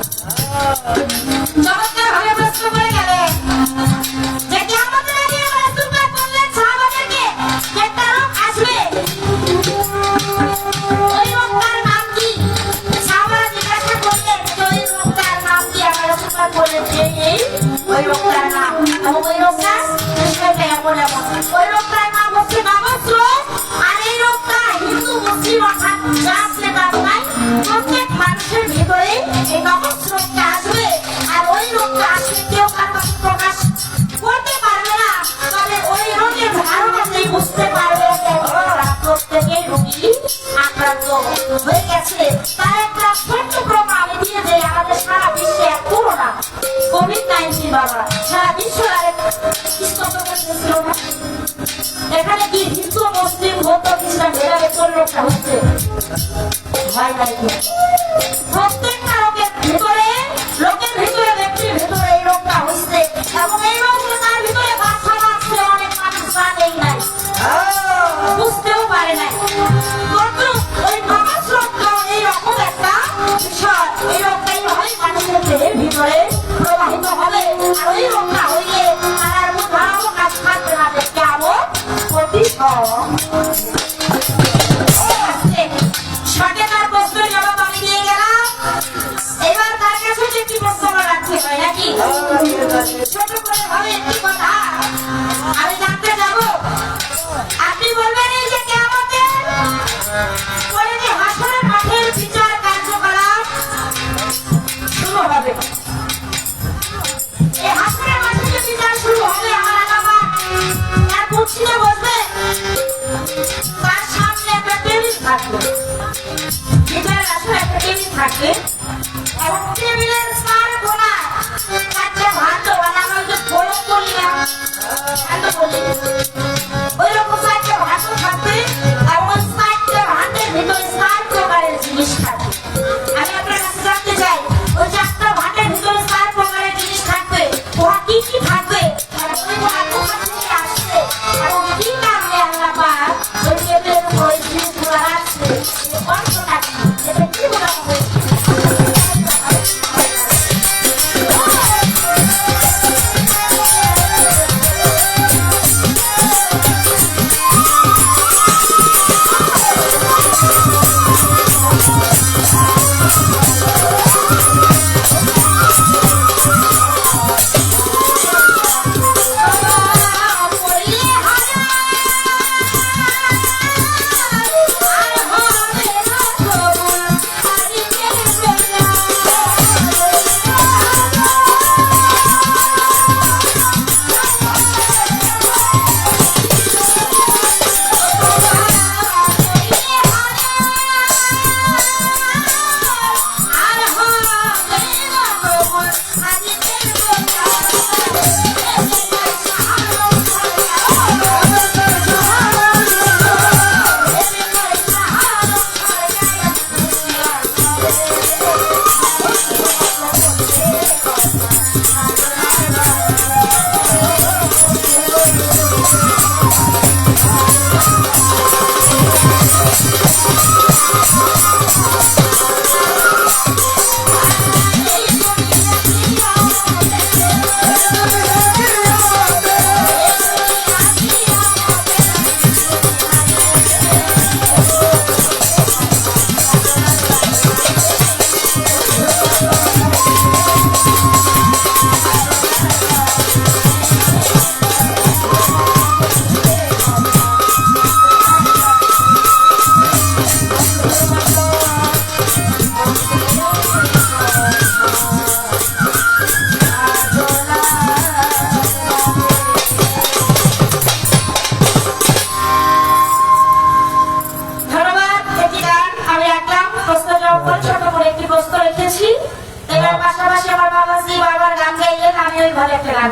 চমৎকার ভাবে প্রশ্ন করে গেলেন যে কিয়ামতের আগে রাসূল পাক বললেন সাহাবাদেরকে একটা লোক আসবে, ওই লোকটার নাম কি? সাহাবারা জিজ্ঞাসা করলেন যে ওই লোকটার নাম কি? আমার রাসূল পাক বললেন যে এই ওই লোকটার নাম, এবং ওই লোকটা বিষয়টা এমন এমন, ওই লোকটার নাম হচ্ছে নবস্র। আর এই লোকটা হিন্দু মুসলিম অর্থাৎ জাত নেতা নাই, প্রত্যেক মানুষের ভিতরে এই নবস্রটা আসবে। আর ওই লোকটা আসলে কেউ কার কাছে প্রকাশ করতে পারবে না, তবে ওই রোগের ধারণাতেই বুঝতে পারবে যে ওরা প্রত্যেকেই রোগী আক্রান্ত হয়ে গেছে। তার একটা ছোট্ট প্রমাণ আমি দিয়ে যে আমাদের সারা বিশ্বে এক করোনা কোভিড-19 বাবা সারা বিশ্ব স্তব্ধ করে দিয়েছিল না। এখানে কি হিন্দু মুসলিম বৌদ্ধ খ্রিস্টান ভেদাভেদ করে লোকটা হচ্ছে হয় নাই কি? প্রত্যেকটা লোকের ভিতরে ব্যক্তির ভিতরে এই রোগটা হচ্ছে, এবং এই রোগ তার ভিতরে বাসা বাঁধছে, অনেক মানুষ জানেই নাই, বুঝতেও পারে নাই। কিন্তু ওই নবজ রোগটা এইরকম একটা বিষয়, এই রোগটা এইভাবেই মানুষের দেহের ভিতরে প্রবাহিত হবে। আর ওই রোগটা হইলে তার ধারণা কাজ থাকবে না যে কেমন ক্ষতি শটে তার প্রশ্নের জবাব আমি দিয়ে গেলাম। এবার তার কাছে একটি প্রশ্ন রাখতে হয় নাকি? ছোট করে ভাবে একটি কথা আমি জানতে যাব। আপনি বলবেন এই যে কিয়ামতের পরে যে হাসরের মাঠের বিচার কার্যকলাপ শুরু হবে, এই হাসরের মাঠে যে বিচার শুরু হবে, আমার আগামা তার কুর্সিতে বসবে, তার সামনে একটা টেবিল থাকবে, বিচারের আসলে একটা টেবিল থাকবে, এবং টেবিলের চার কোণায় চারটে ভাত বানানো, ওই যে ফলক বলি না, ভাত বলি, ওই রকম চারটে ভাত থাকবে, এবং ওই চারটে ভাতের ভিতরে চার প্রকারের জিনিস থাকবে। আমি আপনার কাছে জানতে চাই, ওই চারটা ভাতের ভিতরে চার প্রকারের জিনিস থাকবে, ওরা কি কি থাকবে, এবং ওই ভাত কোথা থেকে আসছে, এবং কি কারণে আল্লাহ পাক ওই টেবিলের উপর ওই জিনিসগুলো রাখছে, এই অর্থটা কি? এটা কি বলা হবে?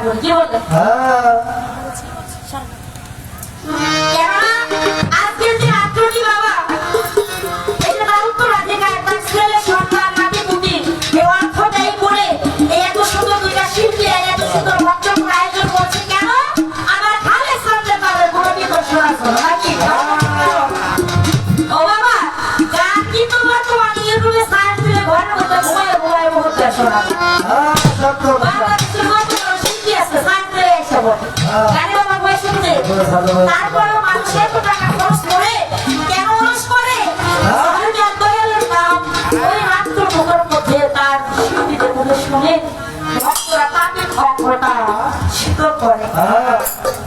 বলি, কি বললেন? কেননা আজকের যে রাত্রটি বাবা, এটা তার উত্তরাধিকার, তার ছেলে সন্তান নাতি পুতি, এই অর্থটাই করে এই এত সুন্দর দুইটা শিল্পী এত সুন্দর মঞ্চপুর আয়োজন করছে কেন? আমার খালে সামনে তাদের গুণগীত শোনার জন্য নাকি? ও বাবা, গান কিন্তু বর্তমানে ইউটিউবে সার্চ দিলে ঘরের মধ্যে ঘুমায় ঘুমায় মুহূর্তে শোনা হ্যাঁ, সত্য কথা। বাংলাদেশের কত বড় শিল্পী আছে সাঁতরে এসে বলে জানি বাবা বয়স শুনতে ভালোবাসি। তারপরেও মানুষ এত টাকা খরচ করে কেন খরচ করে তাহলে জগদয়ালের নাম ওই মাত্র মুখের মধ্যে তার শিল্পীদের মুখে শুনে ভক্তরা তাকে ভক্তটা শীতল করে হ্যাঁ,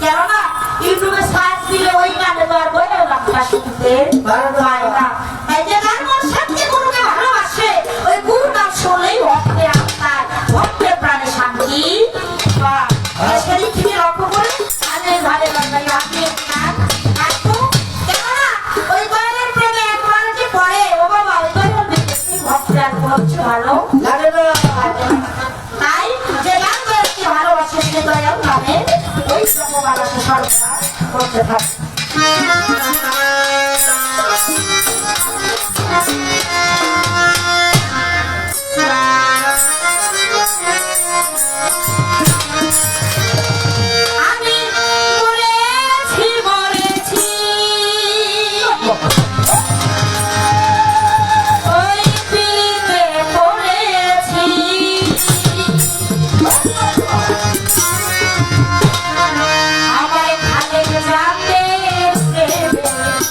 কেননা ইউটিউবে সার্চ দিলে ওই গানে তো আর বইও রাখা শুনতে পায় না তাই যে গান মন সত্যি গুরুকে ভালোবাসে ওই গুরু নাম শুনলেই ভক্তের আত্মার ভক্তের প্রাণে শান্তি পায়। সেদিক থেকে লক্ষ্য করে আগে ধারে বাংলায় আপনি গান একটু কেননা ওই গানের প্রেমে একবার যে পড়ে ও বাবা ওই গানের দেখে ভক্তের আর কোনো কিছু ভালো লাগে না। তাই যে গান গাইতে ভালোবাসে সে দয়াল নামে ওই ব্রহ্মবালাকে সর্বদা করতে থাকে আমি মরেছি মরেছি ওই পিতে পড়েছি আমার খালে যাতে প্রেমে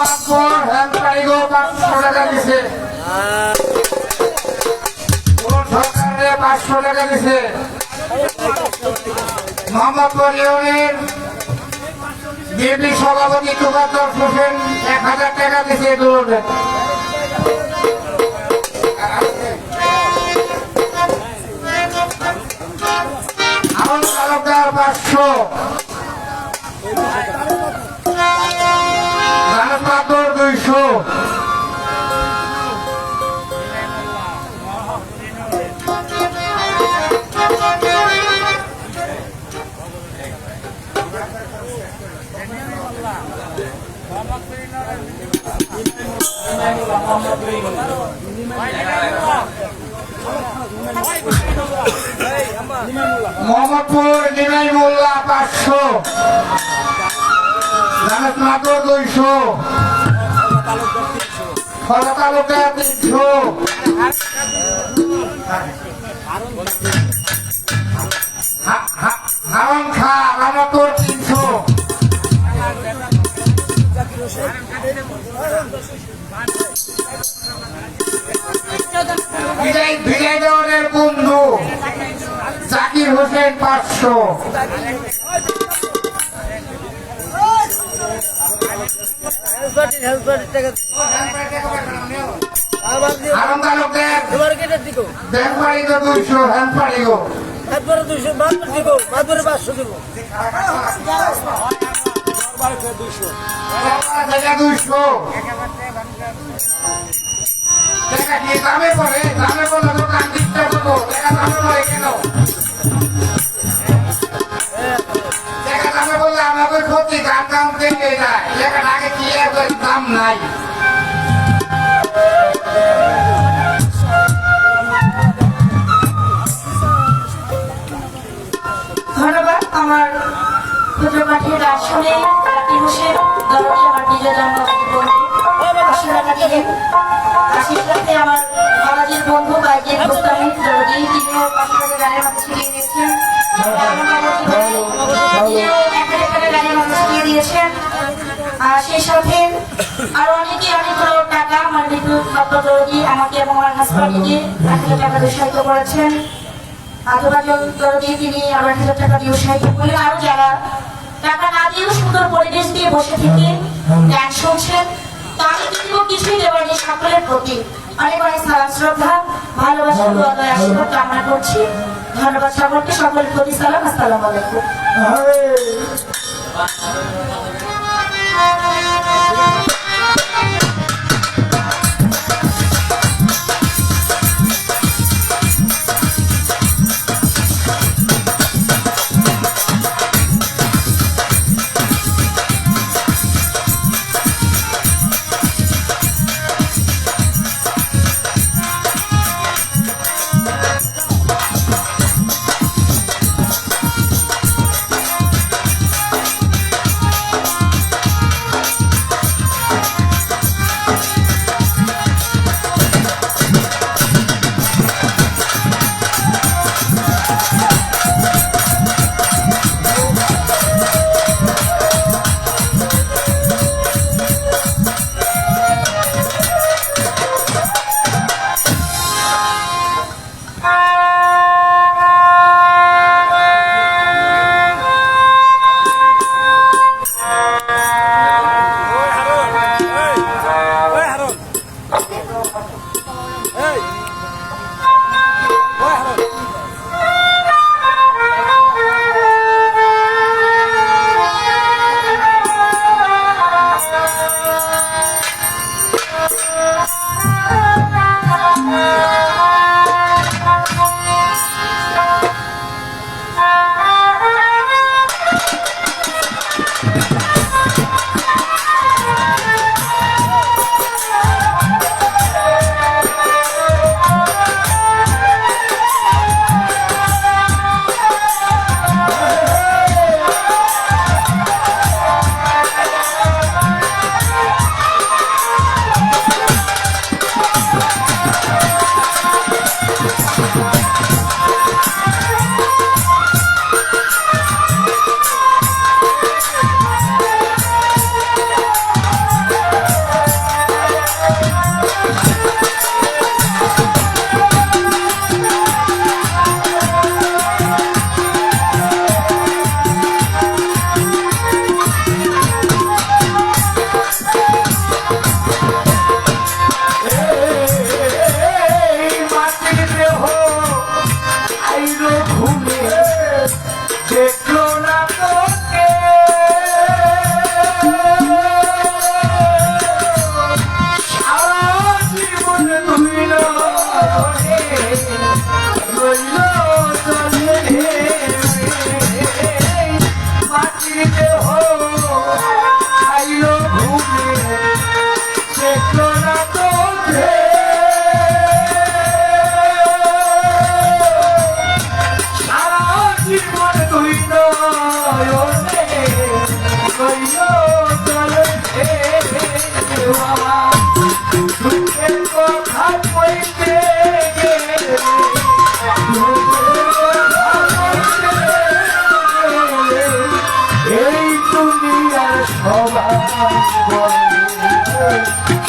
মাতবর হেল্প পাইগো 500 টাকা দিছে সরকারে 500 টাকা দিছে মোহাম্মদপুর ইউনিয়নের বিএনপি সভাপতি তুকাদ্দর হোসেন 1000 টাকা দিছে দুলনে আউল তালুকদার 500 রানাত মাতবর 200 মোহাম্মদপুর নিমাই মোল্লা 500 রানাত মাতবর 200 ফলা তালুকদার 300 হারন খা রানাতুর 300 বিজয় দেওয়ানের বন্ধু জাকির হোসেন 500 আরম তালুকদার ব্যাংকবাড়ি তো 200 হ্যান্ড পাড়ি গো 200 টাকা কি দামে পড়ে দামে পড়লে দোকান দিতে করবো টাকা দামে পড়ে কেন টাকা দামে বললে আমাদের ক্ষতি দাম দাম দেখে যায় টাকা আগে কি দাম নাই ধন্যবাদ আমার ক্ষুদ্র মাঠের আসলে জাকির হোসেন দরজা আমার নিজের জন্য আশিস রাতে আমার বাবাজির বন্ধু বাইকের মুস্তাহিদ দরজি তিনিও 500 টাকা গাড়ির মধ্যে ছিটিয়ে দিয়েছেন তিনিও 1000 টাকা গাড়ির মধ্যে ছিটিয়ে দিয়েছেন সেই সাথে আরো অনেকে অনেকগুলো টাকা আমার বিদ্যুৎ দরজি আমাকে এবং আমার হাসপাতালকে 1000 টাকা উৎসাহিত করেছেন আজবাজল দরজি তিনি আরো 1000 টাকা দিয়ে উৎসাহিত করলেন আরো যারা টাকা না দিয়েও সুন্দর পরিবেশ দিয়ে বসে থেকে গান শুনছেন আমি কিন্তু কিছুই দেওয়ার নেই সকলের প্রতি অনেক অনেক সালাম শ্রদ্ধা ভালোবাসা দোয়া আশীর্বাদ কামনা করছি ধন্যবাদ সকলকে সকলের প্রতি সালাম আসসালামু আলাইকুম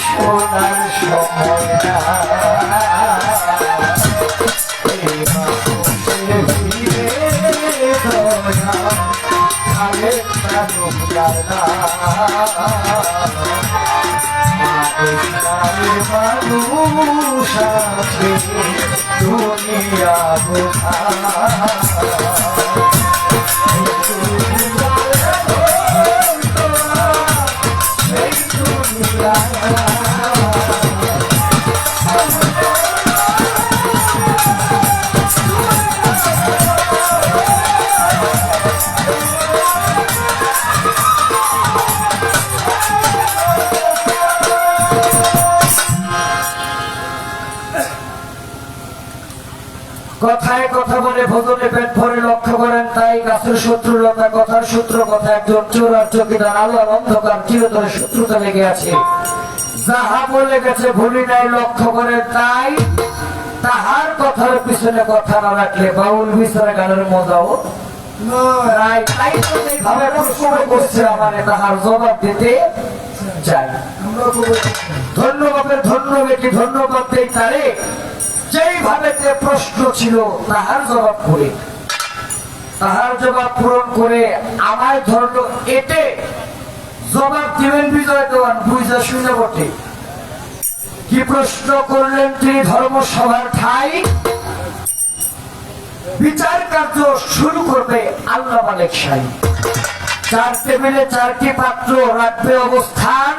সোনার সময় না এই মানুষের ভিড়ে দয়া আগে প্রাণ না মানুষ আছে দুনিয়া বোঝা কথায় কথা বলে ভোজনে পেট ভরে লক্ষ্য করেন তাই গাছের শত্রুলতা কথার সূত্র কথা একজন চোর আর চকিদার আলোর অন্ধকার চিরতরে শত্রুতা লেগে আছে যাহা বলে গেছে ভুলি নাই লক্ষ্য করে তাই তাহার কথার পিছনে কথা না রাখলে বাউল বিচারে গানের মজাও নাই তাই তো এইভাবে প্রশ্ন করছে আমারে তাহার জবাব দিতে চাই ধন্যবাদের ধন্যবাদ কি ধন্যবাদ দেই তারে যেইভাবে প্রশ্ন ছিল তাহার জবাব করে তাহার জবাব পূরণ করে আমায় ধরলো এতে জবাব দিবেন বিজয় দেওয়ান বুঝা শুনে বটে কি প্রশ্ন করলেন তিনি ধর্মসভার ঠাই বিচার কার্য শুরু করবে আল্লাহ মালিক সাই চার টেবিলে চারটি পাত্র রাখবে অবস্থান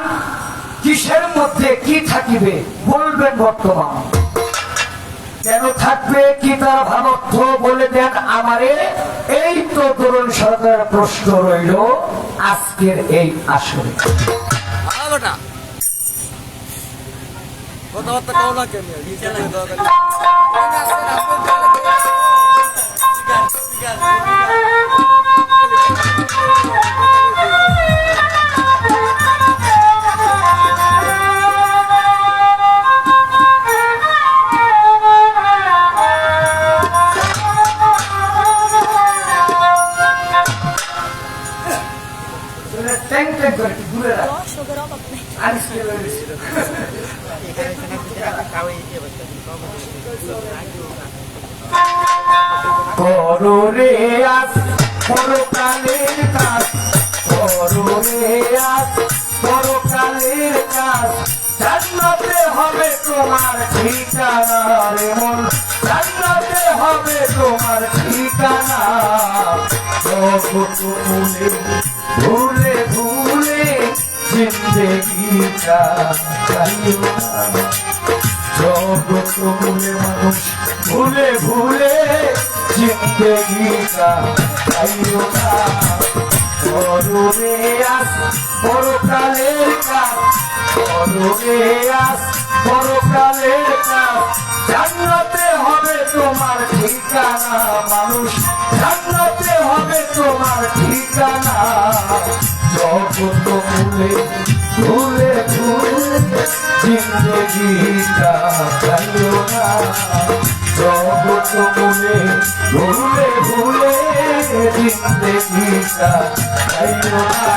কিসের মধ্যে কি থাকিবে বলবেন বর্তমান কেন থাকবে কি তার ভাবত্ব বলে দেন আমারে এই তো তরুণ সরকারের প্রশ্ন রইল আজকের এই আসরে কথাবার্তা কও না কেন ট্যাং ট্যাং করে দূরে রাখ আজকে করো রে আজ পরকালের কাজ করো রে আজ পরকালের কাজ জান্নাতে হবে তোমার ঠিকানা রে মন জান্নাতে হবে তোমার ঠিকানা ভুলে ভুলে ভুলে জিন্দেগিটা চাইও না জগৎ ভুলে মানুষ ভুলে ভুলে জিন্দেগিটা চাইও না করো রে আস পরকালের কাজ করো রে আস পরকালের কাজ জান্নাতে হবে তোমার ঠিকানা মানুষ জান্নাতে হবে তোমার ঠিকানা জগৎ ভুলে ভুলে ভুলে জিন্দেগিটা চাইও না জগৎ ভুলে ভুলে ভুলে জিন্দেগিটা চাইও না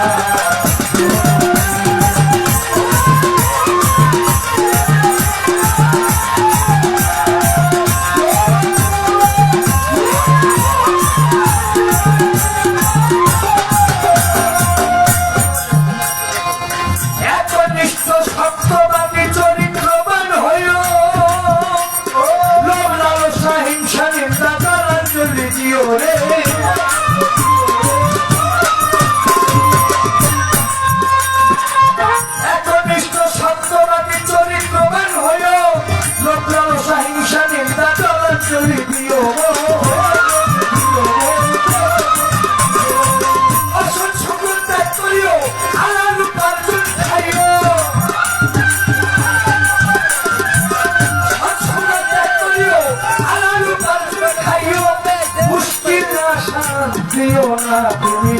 দিও না তুমি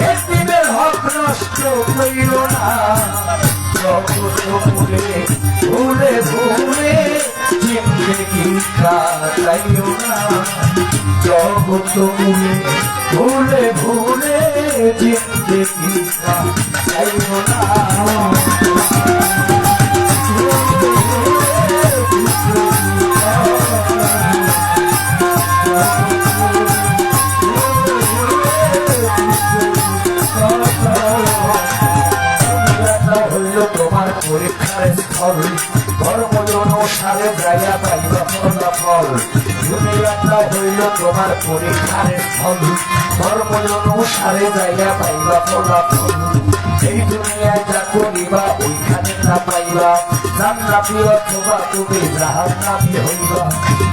এতিমের হক নষ্ট করিও না জগৎ ভুলে ভুলে ভুলে জিন্দেগিটা চাইও না জগৎ ভুলে ভুলে ভুলে জিন্দেগিটা যাইও না হইল তোমার পরীক্ষার স্থল ধর্ম অনুসারে যাইয়া পাইবা ফলাফল দুনিয়াটা হইল তোমার পরীক্ষার স্থল ধর্ম অনুসারে যাইয়া পাইবা ফলাফল এই দুনিয়ায় যা করিবা ওইখানে না পাইবা জান্নাতি অথবা তুমি জাহান্নামী হইবা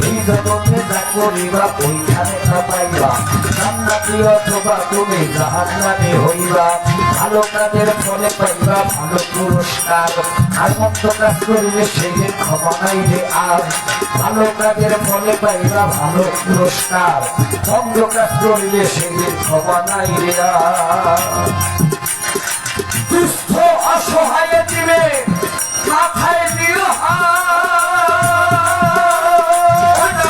এই জগতে যা করিবা ওইখানে না পাইবা জান্নাতি অথবা তুমি জাহান্নামী হইবা ভালো কাজের ফলে পাইবা ভালো পুরস্কার আর মন্দ কাজ করিলে সেদিন ক্ষমা নাই রে আর ভালো কাজের ফলে পাইবা ভালো পুরস্কার মন্দ কাজ করিলে সেদিন ক্ষমা নাই রে আর দুস্থ অসহায় দিবে মাথায় দিও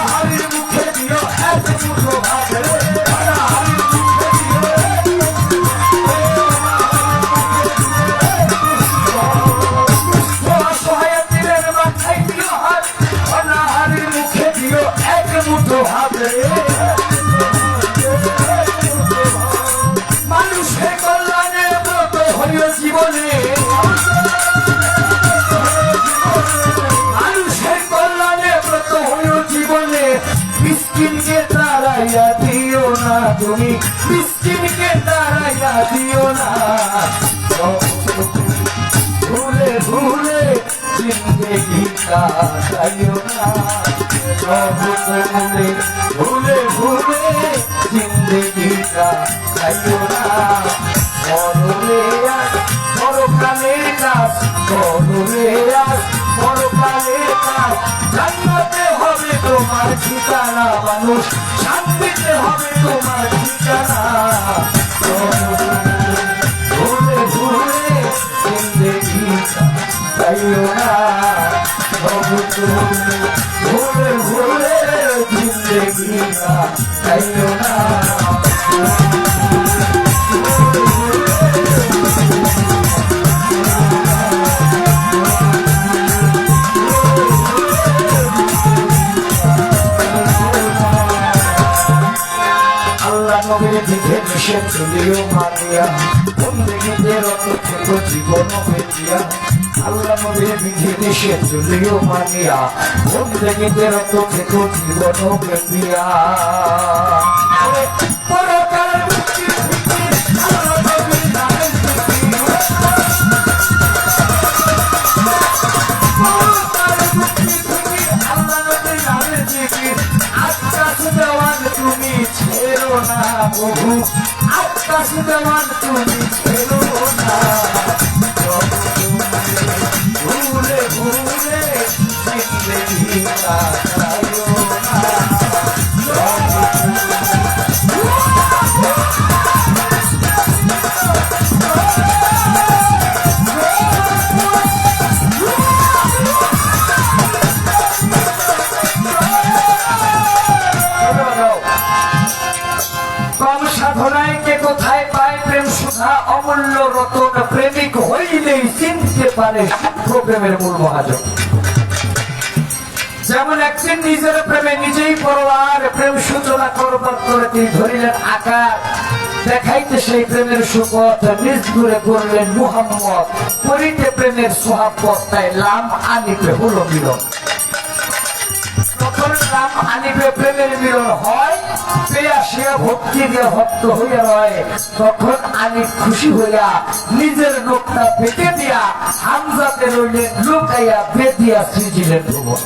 হাড়ির মুখে দিও এক মুঠো ভাত রে হাড়ির মুখে দিও অসহায় দিবের মাথায় দিও হাড়ির মুখে দিও এক মুঠো ভাত রে মানুষের কল্যাণে ব্রত হইল জীবনে মানুষের কল্যাণে ব্রত হইল জীবনে মিসকিনকে তাড়াইয়া দিও না তুমি মিসকিনকে তাড়াইয়া দিও না ভুলে ভুলে জিন্দগি কাটাইও না ভুলে ভুলে ভুলে জিন্দগি কাটাইও না করলে আজ পরকালের কাজ করলে আজ পরকালের কাজ জান্নাতে হবে তোমার ঠিকানা মানুষ শান্তিতে হবে তোমার ঠিকানা ভুলে ভুলে জিন্দগি কাটাইও না ভুলে ভুলে জিন্দগি কাটাইও না নবীর দিকে নিষেধ চলিও মানিয়া বন্দেগীতে রত থেকো জীবন বেঁচিয়া আল্লাহ নবীর বিধি নিষেধ চলিও মানিয়া বন্দেগীতে রত থেকো জীবন বেঁচিয়া পরকালের মুক্তি আল্লাহ নবীর নামের আল্লাহ নবীর নামের জিকির আকাশ দেওয়ান তুমি ছেড়ো না বহু আকাশ দেওয়ান তুমি ছেড়ো না ভুলে ভুলে জিন্দগি কাটাইও না কম সাধনায় কে কোথায় পায় প্রেম সুধা অমূল্য রতন প্রেমিক হইলেই চিনতে পারে সূক্ষ্ম প্রেমের মূল মহাজন যেমন একদিন নিজের প্রেমে নিজেই পরোয়ার প্রেম সূচনা করবার করে তিনি ধরিলেন আকার দেখাইতে সেই প্রেমের সুপথ নিজ দূরে করলেন মুহাম্মদ করিতে প্রেমের সোহাবত তাই লাম আনিতে হলো মিলন তখন লাম আনিবে প্রেমের মিলন হয় পেয়াসিয়া ভক্তি দিয়ে ভক্ত হইয়া রয় তখন আনি খুশি হইয়া নিজের লোকটা পেটে দিয়া হামজাতে রইলেন লুকাইয়া বেদিয়া সৃজিলেন ভুবন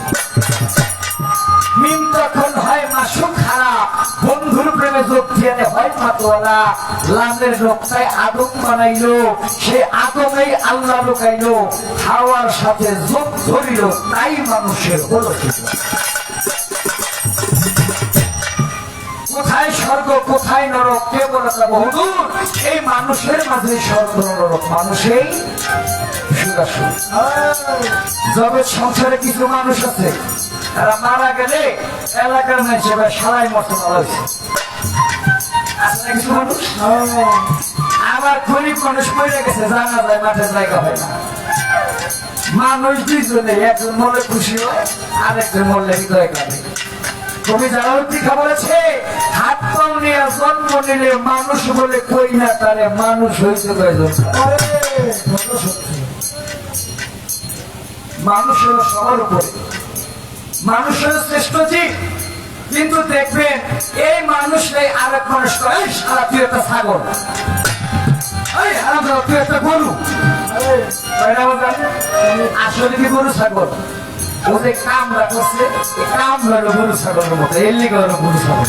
মিম তখন হয় মাসুক খারাপ বন্ধুর প্রেমে যোগ দিয়ে হয় মাতোয়ালা লামের লোকটায় আদম বানাইলো সে আদমেই আল্লাহ লুকাইলো হাওয়ার সাথে যোগ ধরিল তাই মানুষের হলো কোথায় স্বর্গ কোথায় নরক কে বলে বহুদূর এই মানুষের মাঝে স্বর্গ নরক মানুষেই জগৎ সংসারে কিছু মানুষ আছে তারা মারা গেলে এলাকার মানুষ এবার সারাই মতো আছে কিছু মানুষ আবার আর গরিব মানুষ মরে গেছে, জানা যায় মাঠে জায়গা হয় না। মানুষ দুইজনে, একজন মরলে খুশি হয়, আর একজন মরলে হৃদয় কাঁদে। কবি জালালউদ্দিন বলেছে, হাত পাও নিয়ে জন্ম নিলে মানুষ বলে কই না তারে মানুষ হইতে প্রয়োজন। মানুষ হলো সবার উপরে, মানুষ হলো শ্রেষ্ঠ জীব। কিন্তু দেখবেন এই মানুষটাই আর এক মানুষ করে, সারা তুই একটা ছাগল, তুই একটা গরু। আসলে কি গরু ছাগল? ও যে কামরা করছে, কামরা হলো গরু ছাগলের মতো, এর লিগে হলো গরু ছাগল।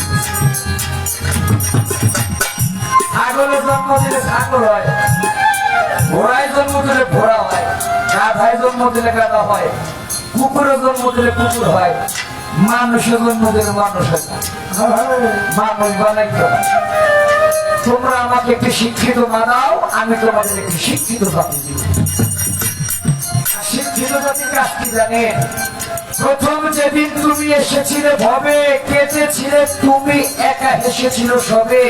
ছাগলের জন্ম দিলে ছাগল হয়, ঘোড়ায় জন্ম দিলে ঘোড়া হয়, গাধায় জন্ম দিলে গাধা হয়, কুকুরের জন্ম দিলে কুকুর হয়, মানুষের জন্ম দিলে মানুষ হয়। মানুষ বানাইতে হয়। তোমরা আমাকে একটি শিক্ষিত মানাও, আমি তোমাদের একটি শিক্ষিত জাতি দিব। শিক্ষিত জাতির কাজ কি জানেন? প্রথম যেদিন তুমি এসেছিলে ভবে, কেঁদেছিলে তুমি, একা হেসেছিল সবে,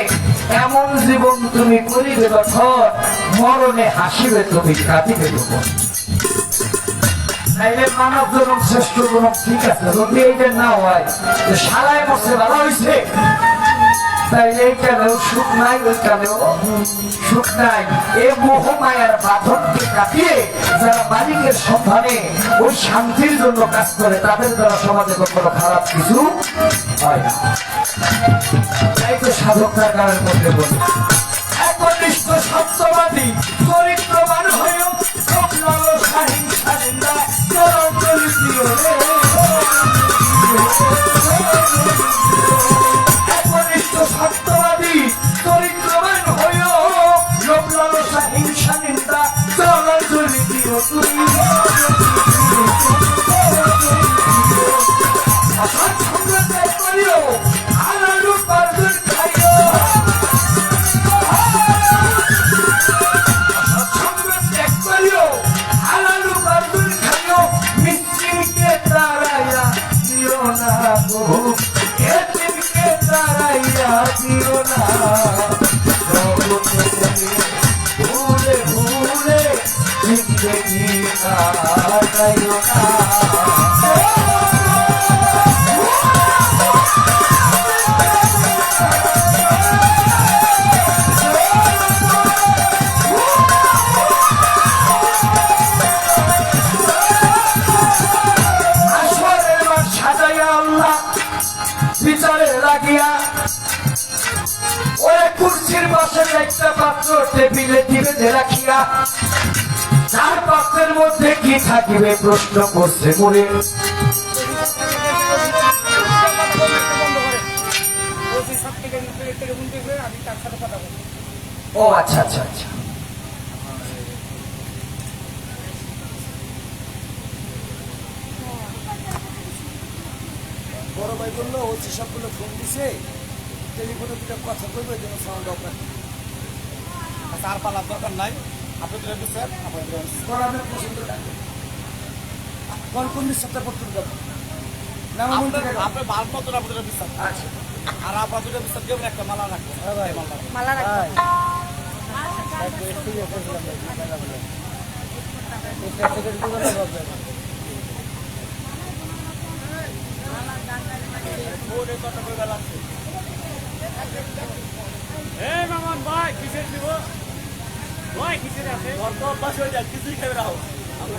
এমন জীবন তুমি করিবে গঠন, মরণে হাসিবে তুমি, কাঁদিবে তখন। তাইলে মানব জনম শ্রেষ্ঠ জনম, ঠিক আছে। যদি এইটা না হয় যে সারাই মরছে ভালো হয়েছে, তাইলে এইখানেও সুখ নাই, ওইখানেও সুখ নাই। এ মোহমায়ার বাঁধনকে কাটিয়ে যারা মালিকের সন্ধানে ওই শান্তির জন্য কাজ করে, তাদের দ্বারা সমাজে কখনো খারাপ কিছু হয় না। তাই তো সাধকরা গানের মধ্যে বলে, একনিষ্ঠ সত্যবাদী চরিত্রবান হয়েও একনিষ্ঠ সত্যবাদী চরিত্রবান হয়েও লোক লালসা হিংসা নিন্দা চলার চলি দিও তুমি। আলালু পার্জন খাইও, আলালু পার্জন খাইও, মিষ্টিকে তারাইয়া দিও না গো, এতিমকে তারাইয়া দিও না। ভুলে ভুলে জিন্দেগি কাটাইও না। বিচারে লাগিয়া ওই কুর্সির পাশে একটা পাত্র টেবিলে টিপে রাখিয়া, চার পাত্রের মধ্যে কি থাকিবে প্রশ্ন করছে মরে। ও আচ্ছা আচ্ছা আচ্ছা, বড় ভাই বললো হচ্ছে সবগুলো ফোন দিছে, টেলিফোনে দুটো কথা বলবে যেন সাউন্ড অফ রাখে। আচ্ছা, আর পালার দরকার নাই, আপনি দুটো দিচ্ছেন, কোন কোন বিশ্বাসটা করতে যাবো আপনি বাল্ব মতো আপনি দুটো বিশ্বাস। আচ্ছা, আর আপনার দুটো বিশ্বাস দেবেন, একটা মালা রাখবেন, মালা রাখবেন। মামন ভাই কিসের দিব ভাই, কিসের আছে অভ্যাস হয়ে যায়, কিছুই খেয়ে রাখো আমরা